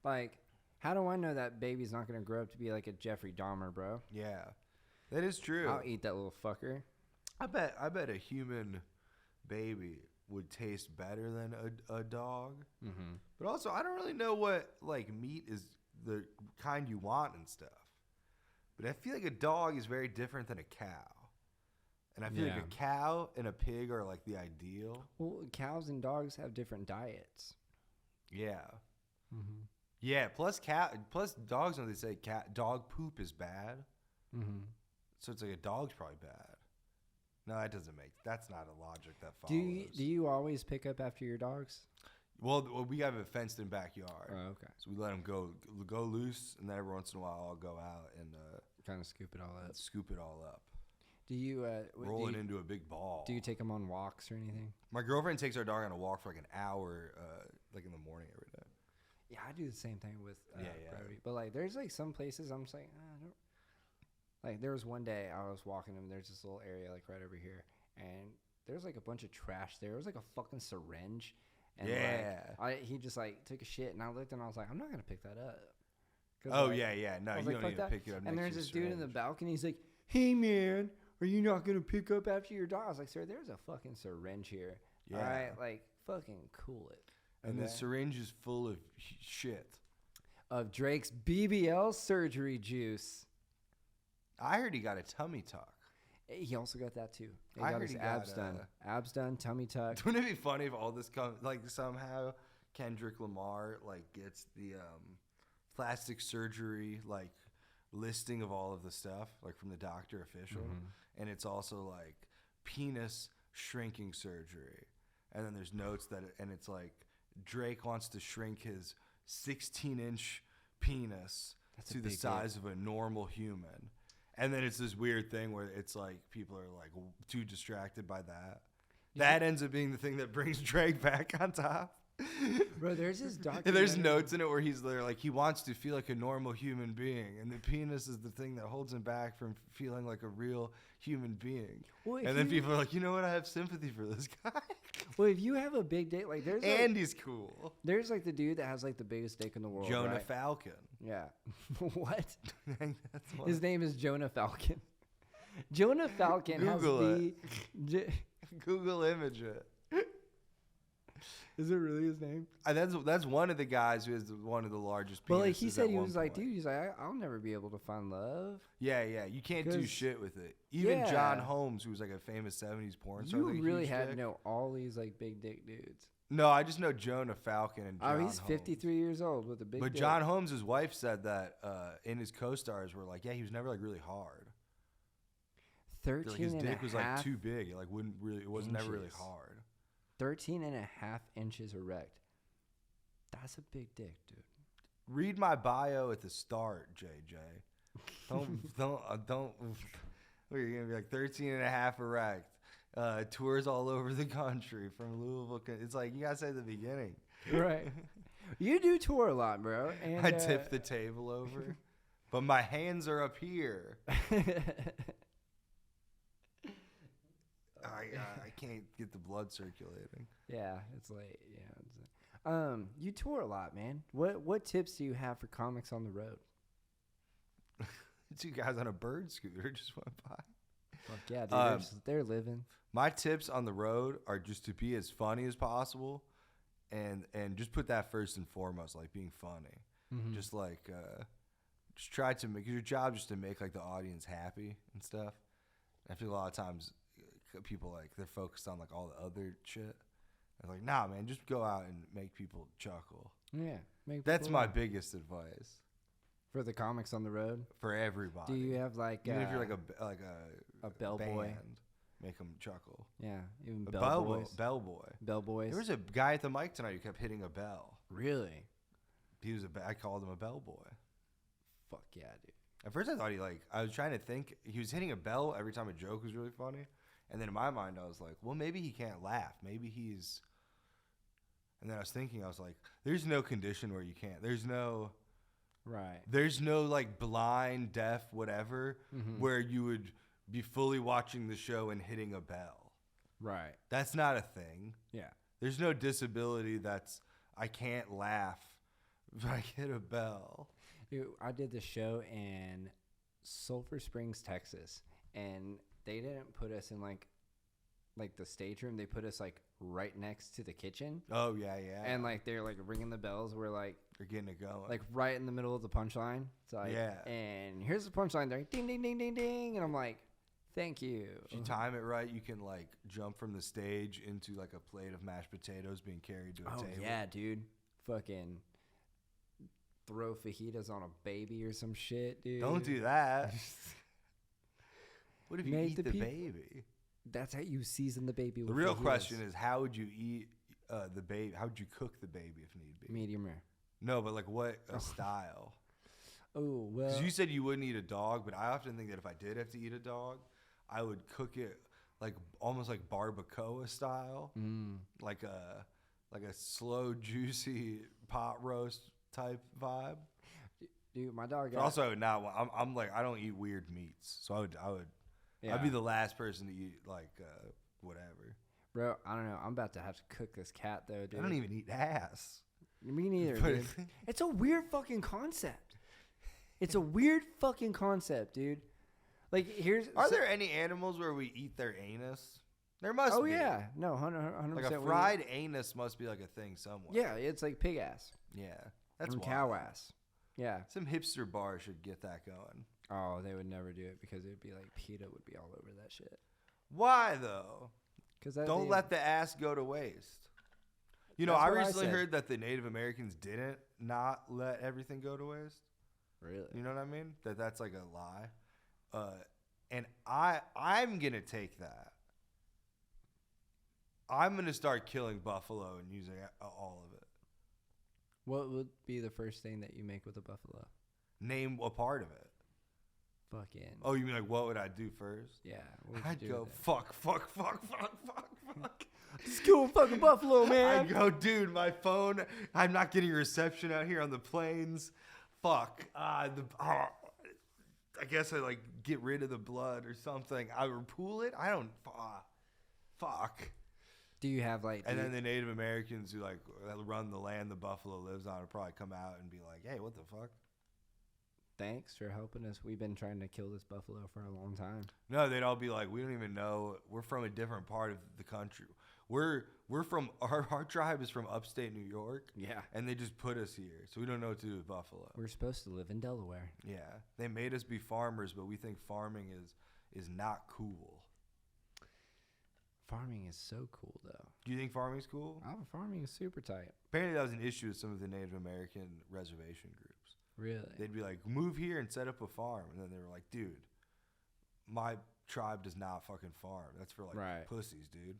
Like, how do I know that baby's not gonna grow up to be like a Jeffrey Dahmer, bro? Yeah, that is true. I'll eat that little fucker. I bet a human baby would taste better than a dog. Mm-hmm. But also, I don't really know what like meat is the kind you want and stuff. But I feel like a dog is very different than a cow. And I feel like Yeah. a cow and a pig are like the ideal. Well, cows and dogs have different diets. Yeah. Mm-hmm. Yeah, plus dogs when they say dog poop is bad. Mm-hmm. So it's like a dog's probably bad. No, that's not a logic that Do follows. you always pick up after your dogs? Well, we have a fenced in backyard. Oh, okay. So we let them go loose, and then every once in a while I'll go out and Kind of scoop it all up. scoop it all up. Do you Roll it into a big ball. Do you take them on walks or anything? My girlfriend takes our dog on a walk for like an hour, like in the morning every day. Yeah, I do the same thing with Yeah. Brody. But like, there's like some places I'm just like, I don't. Like there was one day I was walking and there's this little area like right over here, and there's like a bunch of trash there. It was like a fucking syringe. And Yeah. he just like took a shit, and I looked and I was like, I'm not gonna pick that up. 'Cause, Oh like, yeah. No, I was you like, don't fuck need to that. pick it up. And next there's to this the dude in the syringe. balcony. He's like, "Hey man, are you not gonna pick up after your dog?" I was like, "Sir, there's a fucking syringe here. Yeah. All right, like fucking cool it." And the Okay. syringe is full of shit. Of Drake's BBL surgery juice. I heard he got a tummy tuck. He also got that too. He I got heard his he abs got, done. Abs done, tummy tuck. Wouldn't it be funny if all this comes like somehow Kendrick Lamar like gets the plastic surgery like listing of all of the stuff like from the doctor official, and it's also like penis shrinking surgery, and then there's notes and it's like Drake wants to shrink his 16-inch penis That's a to the big size of a normal human. And then it's this weird thing where it's like people are like too distracted by that. That ends up being the thing that brings Drake back on top. Bro, there's this documentary. And there's notes in it where he's there like he wants to feel like a normal human being, and the penis is the thing that holds him back from feeling like a real human being. Well, if and then you- people are like, you know what? I have sympathy for this guy. Well, if you have a big dick, like there's like, And he's cool. there's like the dude that has like the biggest dick in the world. Jonah right? Falcon. Yeah. What? That's one. His name is Jonah Falcon. Jonah Falcon Google has the. Google image it. Is it really his name? That's one of the guys who has one of the largest penises. But like he said, at he one was like, point. dude, he's like, I'll never be able to find love. Yeah, you can't do 'Cause- shit with it. Even Yeah. John Holmes, who was like a famous '70s porn star, You like a really huge had to dick. know all these like big dick dudes. No, I just know Jonah Falcon and John Oh, he's Holmes. 53 years old with a big But dick. John Holmes' wife said that in his co-stars were like, yeah, he was never like really hard. 13 Like his and dick a was half like too big. It like wouldn't really. It was never really inches. hard. 13 and a half inches erect. That's a big dick, dude. Read my bio at the start, JJ. Don't. You're gonna be like 13 and a half erect. Tours all over the country from Louisville. It's like you gotta say at the beginning. Right. You do tour a lot, bro. And I tip the table over, but my hands are up here. I can't get the blood circulating. Yeah, it's late. Yeah. You tour a lot, man. What tips do you have for comics on the road? Two guys on a bird scooter just went by. Fuck yeah, dude. They're living. My tips on the road are just to be as funny as possible, and just put that first and foremost, like being funny. Mhm. Just like just try to make your job just to make like the audience happy and stuff. I feel a lot of times people like they're focused on like all the other shit. They're like, nah, man, just go out and make people chuckle. Yeah. That's my biggest advice for the comics on the road. for everybody. Do you have like even if you're like a bellboy? band, make them chuckle. Yeah, even A bellboys. bellboy. Bellboys. There was a guy at the mic tonight who kept hitting a bell. Really? He was I called him a bellboy. Fuck yeah, dude. At first I thought I was trying to think, he was hitting a bell every time a joke was really funny. And then in my mind I was like, well, maybe he can't laugh. Maybe he's... And then I was thinking, I was like, there's no condition where you can't. There's no like blind, deaf, whatever, where you would be fully watching the show and hitting a bell. Right. That's not a thing. Yeah. There's no disability that's I can't laugh if I hit a bell. Dude, I did the show in Sulphur Springs, Texas, and they didn't put us in like the stage room. They put us like right next to the kitchen. Oh yeah. And like they're like ringing the bells. We're like They're getting it going. like right in the middle of the punchline. It's like, Yeah. And here's the punchline. They're like, ding ding ding ding ding, and I'm like, thank you. If you time it right, you can like jump from the stage into like a plate of mashed potatoes being carried to a table. Yeah, dude. Fucking throw fajitas on a baby or some shit, dude. Don't do that. What if you Make eat the the peop- baby? That's how you season the baby with The real fajitas. question is, how would you eat the baby? How would you cook the baby if need be? Medium rare. No, but like what style? Oh, well. Because you said you wouldn't eat a dog, but I often think that if I did have to eat a dog, I would cook it like almost like barbacoa style, like a slow, juicy pot roast type vibe. Dude, my dog But got... also, now I'm like I don't eat weird meats, so I'd be the last person to eat like whatever. Bro, I don't know. I'm about to have to cook this cat, though, dude. I don't even eat ass. Me neither, But- dude. It's a weird fucking concept. It's a weird fucking concept, dude. Like, here's... Are there any animals where we eat their anus? There must be. Oh, yeah. No, 100%. Like a fried anus must be like a thing somewhere. Yeah, it's like pig ass. Yeah. That's From wild. cow ass. Yeah. Some hipster bar should get that going. Oh, they would never do it because it would be like PETA would be all over that shit. Why though? Because Don't let the ass go to waste. You know, That's I what I recently said. heard that the Native Americans didn't not let everything go to waste. Really? You know what I mean? That's like a lie. And I'm gonna take that. I'm gonna start killing buffalo and using all of it. What would be the first thing that you make with a buffalo? Name a part of it. Fucking. Oh, you mean like what would I do first? Yeah. What would I'd you do go with it? fuck. Just kill a fucking buffalo, man. I'd go, dude, my phone. I'm not getting reception out here on the plains. Fuck. I guess I like get rid of the blood or something. I would pool it. I don't. Fuck. Do you have like? And then the Native Americans who like run the land the buffalo lives on would probably come out and be like, "Hey, what the fuck?" Thanks for helping us. We've been trying to kill this buffalo for a long time. No, they'd all be like, "We don't even know. We're from a different part of the country. we're from our tribe is from upstate New York. Yeah. And they just put us here, so we don't know what to do with buffalo. We're supposed to live in Delaware. Yeah, they made us be farmers, but we think farming is not cool. Farming is so cool, though. Do you think farming's cool? Oh, farming is super tight. Apparently, that was an issue with some of the Native American reservation groups. Really? They'd be like, move here and set up a farm. And then they were like, dude, my tribe does not fucking farm. That's for, like, pussies, dude.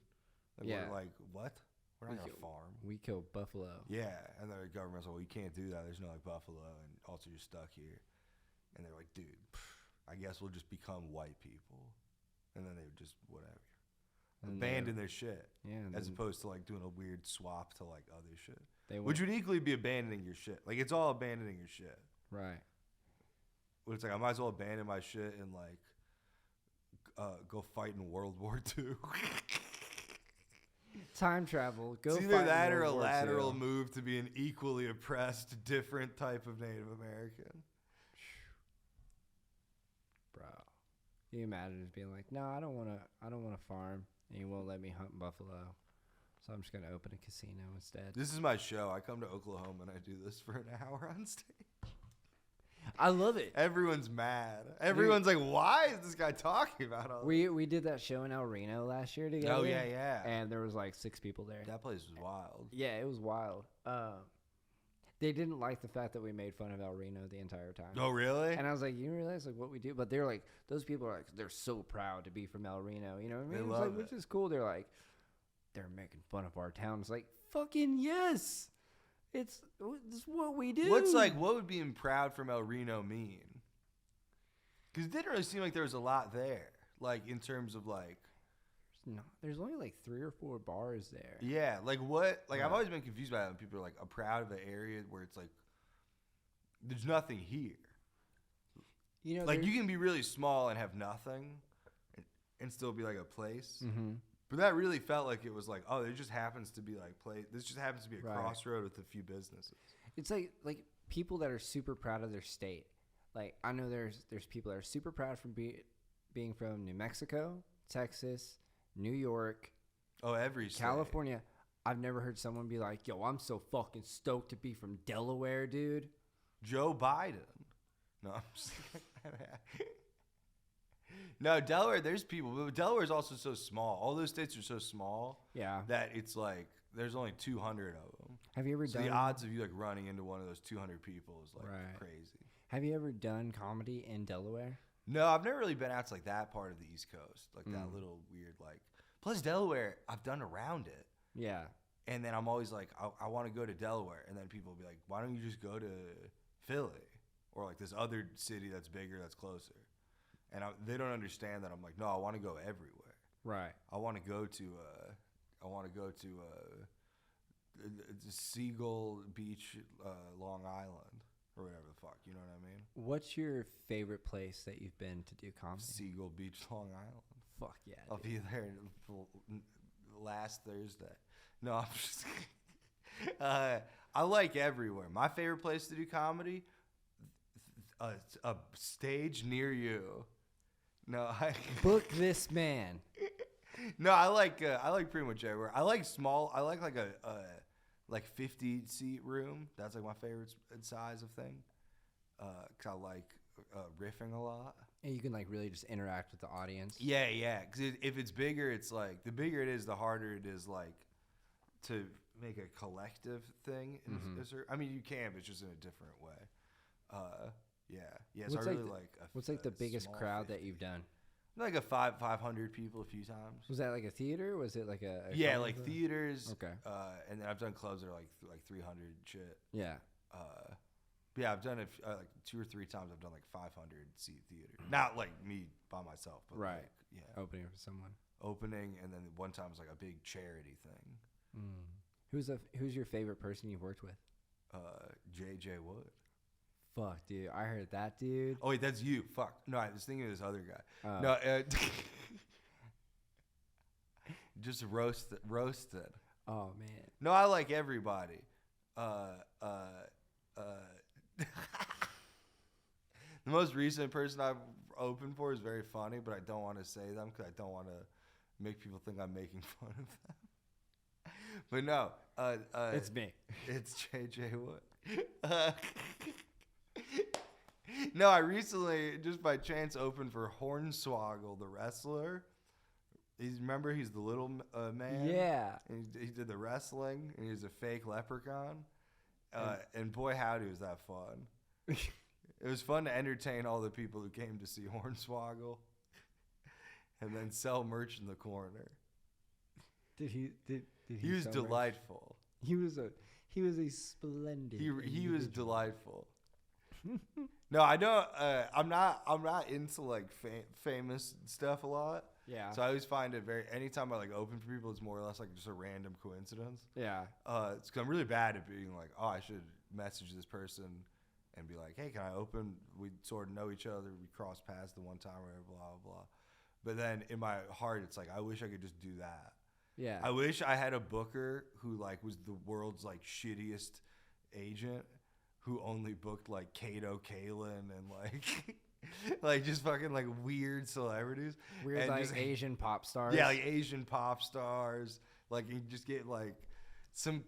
Like, Yeah. we're like, what? We're not going to farm. We kill buffalo. Yeah. And the government's like, well, you can't do that. There's no, like, buffalo. And also, you're stuck here. And they're like, dude, I guess we'll just become white people. And then they would just, whatever. Abandon their shit. Yeah. As opposed to, like, doing a weird swap to, like, other shit. Which would equally be abandoning your shit. Like, it's all abandoning your shit. Right. But it's like, I might as well abandon my shit and, like, go fight in World War II. Time travel. Go it's fight either that in or a World War lateral II. move to be an equally oppressed, different type of Native American. Bro. Can you imagine just being like, no, I don't want to farm, and you won't let me hunt buffalo. So I'm just going to open a casino instead. This is my show. I come to Oklahoma and I do this for an hour on stage. I love it. Everyone's mad. Everyone's like, why is this guy talking about all this? We did that show in El Reno last year together. Oh, yeah. And there was like 6 people there. That place was wild. Yeah, it was wild. They didn't like the fact that we made fun of El Reno the entire time. Oh, really? And I was like, you realize like what we do? But they're like, those people are like, they're so proud to be from El Reno. You know what I mean? They It's love like, it. which is cool. They're like, they're making fun of our town. It's like, fucking yes. It's what we do. What would being proud from El Reno mean? Because it didn't really seem like there was a lot there. Like, in terms of, like... No, there's only like 3 or 4 bars there. Yeah, like what? Like, Right. I've always been confused by that when people are like, I'm proud of an area where it's like, there's nothing here. You know, Like, you can be really small and have nothing and still be like a place. Mm-hmm. But that really felt like it was like, oh, there just happens to be like this just happens to be a Right. crossroad with a few businesses. It's like people that are super proud of their state. Like, I know there's people that are super proud from being from New Mexico, Texas, New York, Every state. California. I've never heard someone be like, yo, I'm so fucking stoked to be from Delaware, dude. Joe Biden. No, I'm just No, Delaware, there's people. But Delaware is also so small. All those states are so small Yeah. that it's like there's only 200 of them. Have you ever So done the odds of you like running into one of those 200 people is like Right. crazy. Have you ever done comedy in Delaware? No, I've never really been out to like that part of the East Coast, like that little weird like. Plus Delaware, I've done around it, Yeah. and then I'm always like, I want to go to Delaware, and then people will be like, why don't you just go to Philly or like this other city that's bigger, that's closer, and they don't understand that I'm like, no, I want to go everywhere. Right. I want to go to Seagull Beach, Long Island, or whatever the fuck. You know what I mean? What's your favorite place that you've been to do comedy? Seagull Beach, Long Island. Fuck yeah. I'll be there last Thursday. No, I'm just. I like everywhere. My favorite place to do comedy, a stage near you. No, Book this man. No, I like pretty much everywhere. I like small. I like a 50 seat room. That's like my favorite size of thing. 'Cause I like riffing a lot. And you can like really just interact with the audience. Yeah. Because if it's bigger, it's like the bigger it is, the harder it is like to make a collective thing. I mean, you can, but it's just in a different way. Yeah. So I really What's like the biggest crowd that you've done? Like a 500 people a few times. Was that like a theater? Was it like a Yeah, like theaters. Okay. And then I've done clubs that are like 300 shit. Yeah. Yeah, I've done it like 2 or 3 times. I've done like 500 seat theater. Not like me by myself, but Right. like, yeah, Opening for someone. opening, and then one time was like a big charity thing. Who's your favorite person you've worked with? JJ Wood. Fuck, dude. I heard that dude. Oh wait, that's you. Fuck. No, I was thinking of this other guy. Oh. No, just roasted. Oh man. No, I like everybody. The most recent person I've opened for is very funny, but I don't want to say them because I don't want to make people think I'm making fun of them. But no, It's me. It's JJ Wood. No, I recently, just by chance, opened for Hornswoggle, the wrestler. Remember, he's the little man? Yeah. And he did the wrestling, and he's a fake leprechaun. And boy, howdy, was that fun. It was fun to entertain all the people who came to see Hornswoggle and then sell merch in the corner. He was sell merch? delightful. He was a splendid. He was delightful. No, I don't. I'm not into like famous stuff a lot. Yeah. So I always find it anytime I like open for people, it's more or less like just a random coincidence. Yeah. It's 'cause I'm really bad at being like, oh, I should message this person and be like, hey, can I open? We sort of know each other. We crossed paths the one time, or blah blah blah. But then in my heart, it's like I wish I could just do that. Yeah. I wish I had a booker who like was the world's like shittiest agent, who only booked like Kato Kalin and like like just fucking like weird celebrities. Weird and like just, Asian pop stars. Yeah, like Asian pop stars. Like you just get like some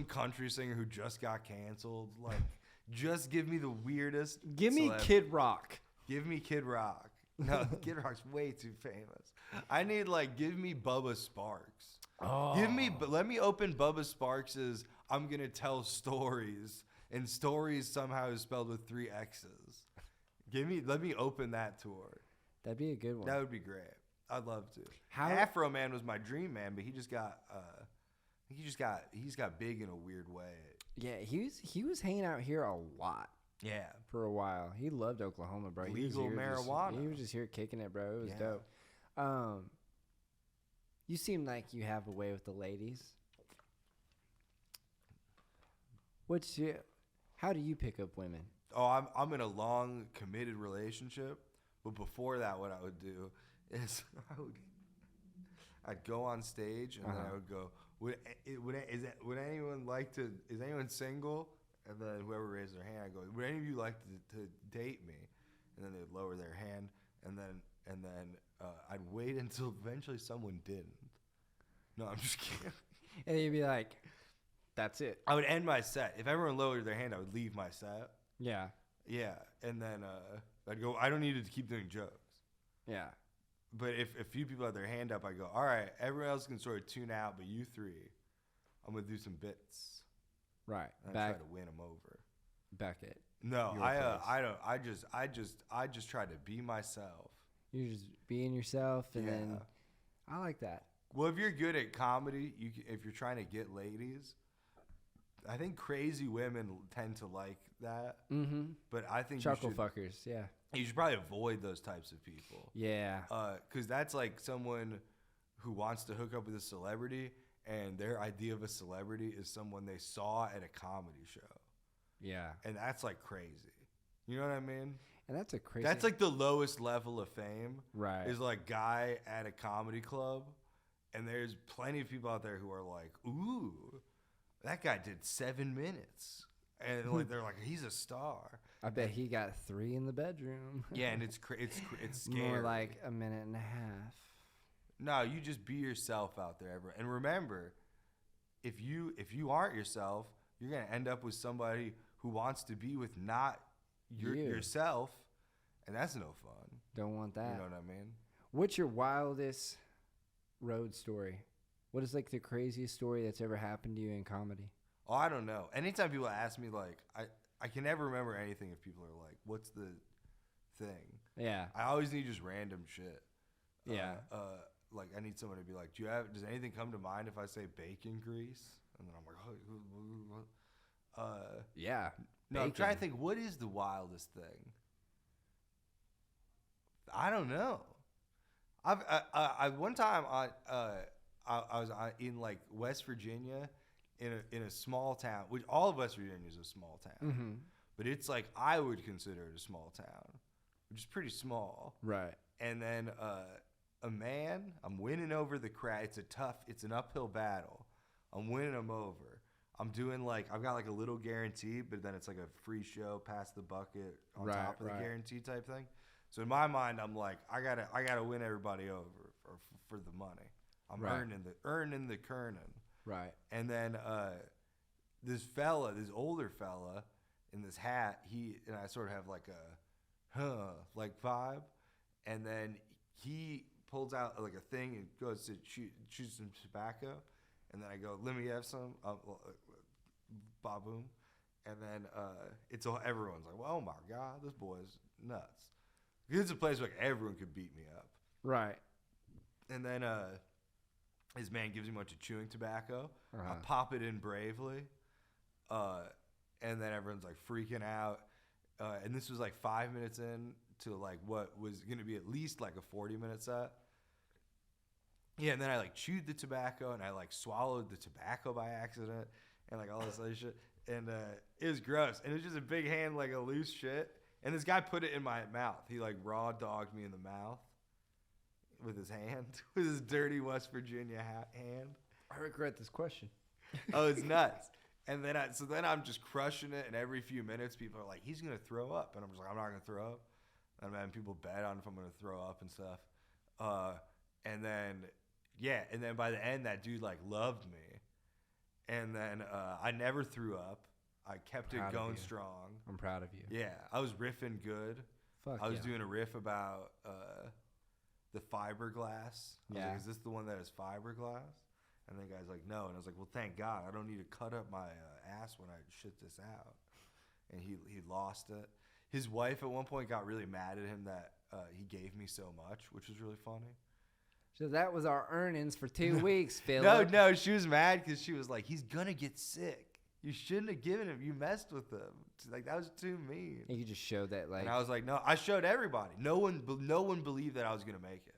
country singer who just got canceled. Like just give me the weirdest. Give me Kid Rock. Give me Kid Rock. No, Kid Rock's way too famous. I need like give me Bubba Sparks. Oh. Let me open Bubba Sparks's I'm gonna tell stories, and stories somehow is spelled with 3 X's. Let me open that tour. That'd be a good one. That would be great. I'd love to. How Afro Man was my dream man, but he just got he's got big in a weird way. Yeah, he was hanging out here a lot. Yeah. For a while. He loved Oklahoma, bro. Legal marijuana. He was just here kicking it, bro. It was Yeah. dope. You seem like you have a way with the ladies. How do you pick up women? Oh, I'm in a long committed relationship, but before that, what I would do is I'd go on stage and then I would go, would anyone like to? Is anyone single? And then whoever raised their hand, I go, would any of you like to date me? And then they'd lower their hand, and then I'd wait until eventually someone didn't. No, I'm just kidding. And you'd be like, that's it. I would end my set. If everyone lowered their hand, I would leave my set. Yeah. Yeah, and then I'd go, I don't need to keep doing jokes. Yeah. But if a few people had their hand up, I go, all right, everyone else can sort of tune out, but you 3, I'm going to do some bits. Right. And I try to win them over. Back it. No, Your I don't. I just try to be myself. You're just being yourself, and then I like that. Well, if you're good at comedy, if you're trying to get ladies, I think crazy women tend to like that. Mm-hmm. But I think chuckle fuckers, yeah. You should probably avoid those types of people. Yeah. Because that's like someone who wants to hook up with a celebrity, and their idea of a celebrity is someone they saw at a comedy show. Yeah. And that's like crazy. You know what I mean? And that's a crazy. That's like the lowest level of fame. Right. Is like guy at a comedy club, and there's plenty of people out there who are like, ooh, that guy did 7 minutes. And like they're like, he's a star. I bet he got 3 in the bedroom. Yeah, and it's scary. More like a minute and a half. No, you just be yourself out there, everyone. And remember, if you aren't yourself, you're gonna end up with somebody who wants to be with not yourself, and that's no fun. Don't want that. You know what I mean? What's your wildest road story? What is like the craziest story that's ever happened to you in comedy? Oh, I don't know. Anytime people ask me, like, I can never remember anything if people are like, what's the thing? Yeah. I always need just random shit. Yeah. Like, I need someone to be like, does anything come to mind if I say bacon grease? And then I'm like, what? Yeah. No, bacon. I'm trying to think, what is the wildest thing? I don't know. One time I was in like West Virginia in a small town, which all of West Virginia is a small town, Mm-hmm. but it's like I would consider it a small town, which is pretty small. Right. And then a man, I'm winning over the crowd. It's an uphill battle. I'm winning him over. I'm doing like, I've got like a little guarantee, but then it's like a free show, pass the bucket on top of the guarantee type thing. So in my mind, I'm like, I gotta win everybody over for the money. I'm earning the kerning. Right. And then this older fella in this hat, he and I sort of have like a like vibe. And then he pulls out like a thing and goes to choose some tobacco. And then I go, let me have some. Baboom. And then everyone's like, well, oh my God, this boy's nuts. It's a place where like, everyone could beat me up. Right. And then his man gives me a bunch of chewing tobacco. Uh-huh. I pop it in bravely. And then everyone's like freaking out. And this was like 5 minutes in to like what was going to be at least like a 40-minute set. Yeah, and then I like chewed the tobacco and I like swallowed the tobacco by accident and like all this other shit. And it was gross. And it was just a big hand, like a loose shit. And this guy put it in my mouth. He like raw dogged me in the mouth with his hand, with his dirty West Virginia hand. I regret this question. Oh, it's nuts. And then I'm just crushing it. And every few minutes, people are like, he's going to throw up. And I'm just like, I'm not going to throw up. And then people bet on if I'm going to throw up and stuff. And then by the end, that dude like loved me. And then I never threw up. I kept it going strong. I'm proud of you. Yeah, I was riffing good. I was doing a riff about the fiberglass. I was like, is this the one that has fiberglass? And the guy's like, no. And I was like, well, thank God. I don't need to cut up my ass when I shit this out. And he lost it. His wife at one point got really mad at him that he gave me so much, which was really funny. So that was our earnings for 2 weeks, Philip. No, she was mad because she was like, he's going to get sick. You shouldn't have given him. You messed with him. Like, that was too mean. And you just showed that, like. And I was like, no, I showed everybody. No one believed that I was going to make it.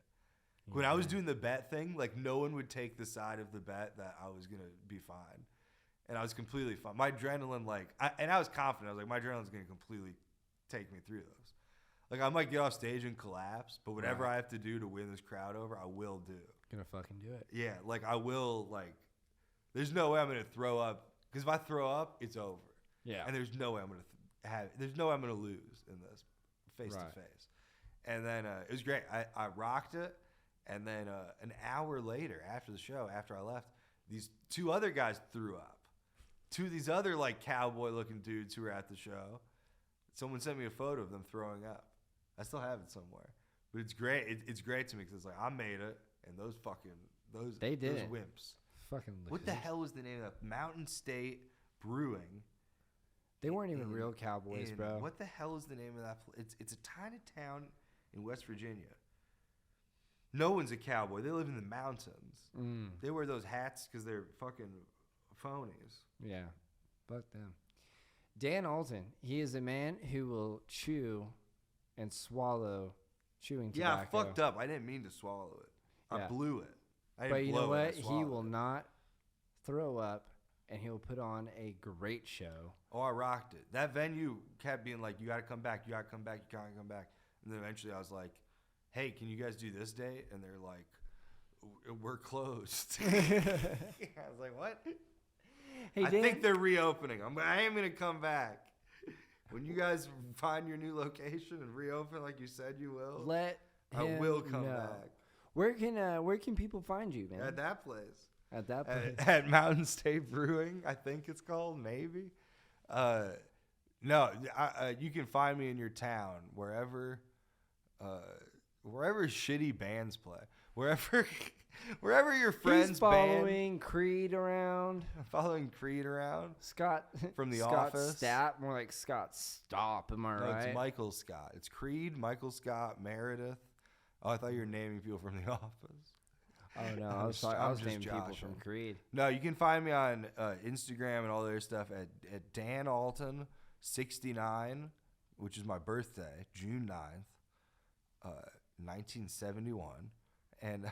Yeah. When I was doing the bet thing, like, no one would take the side of the bet that I was going to be fine. And I was completely fine. My adrenaline, I was confident. I was like, my adrenaline's going to completely take me through those. Like, I might get off stage and collapse, but whatever I have to do to win this crowd over, I will do. Gonna fucking do it. Yeah, like, I will, like, there's no way I'm going to throw up. Because if I throw up, it's over. Yeah. And there's no way I'm going to there's no way I'm going to lose in this face to face. And then it was great. I rocked it. And then an hour later, after the show, after I left, these two other guys threw up. Two of these other, like, cowboy-looking dudes who were at the show. Someone sent me a photo of them throwing up. I still have it somewhere. But it's great. It's great to me because it's like, I made it, and those wimps. Fucking what the hell was the name of that? Mountain State Brewing. They weren't even real cowboys, bro. What the hell is the name of that? It's a tiny town in West Virginia. No one's a cowboy. They live in the mountains. They wear those hats because they're fucking phonies. Yeah, fuck them. Dan Alten, he is a man who will chew and swallow chewing tobacco. Yeah, I fucked up. I didn't mean to swallow it. I blew it. But you know what? He will not throw up, and he'll put on a great show. Oh, I rocked it. That venue kept being like, you got to come back, you got to come back, you got to come back. And then eventually I was like, hey, can you guys do this date? And they're like, we're closed. I was like, what? Hey, I think they're reopening. I am going to come back. When you guys find your new location and reopen like you said you will, I will come back. Where can people find you, man? At that place. At that place. At Mountain State Brewing, I think it's called, maybe. No, you can find me in your town, wherever shitty bands play. Wherever your friends He's following Creed around. I'm following Creed around. Scott from The Scott Office. Stapp, more like Scott Stop. Am I right? It's Michael Scott. It's Creed, Michael Scott, Meredith. Oh, I thought you were naming people from The Office. Oh no, I was naming people from Creed. No, you can find me on Instagram and all their stuff at Dan Alten 69, which is my birthday, June 9th, 1971, and.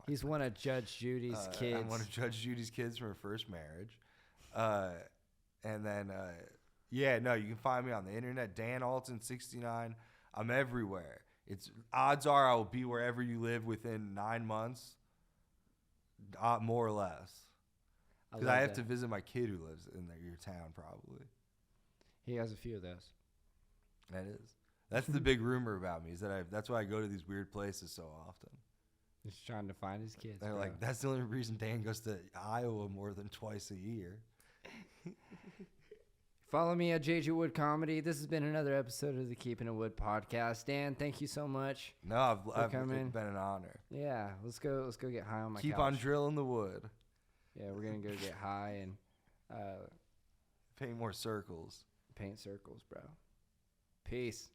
He's one of Judge Judy's kids. I'm one of Judge Judy's kids from her first marriage. And then, you can find me on the internet, Dan Alten 69. I'm everywhere. Odds are I will be wherever you live within 9 months, more or less. Because I have to visit my kid who lives in your town, probably. He has a few of those. That is. That's the big rumor about me, is that that's why I go to these weird places so often. He's trying to find his kids. They're bro. like, that's the only reason Dan goes to Iowa more than twice a year. Follow me at JJ Wood Comedy. This has been another episode of the Keeping It Wood podcast. Dan, thank you so much. No, for coming. It's been an honor. Yeah, let's go get high on my Keep couch. on drilling the wood. Yeah, we're gonna go get high and Paint more circles. paint circles, bro. Peace.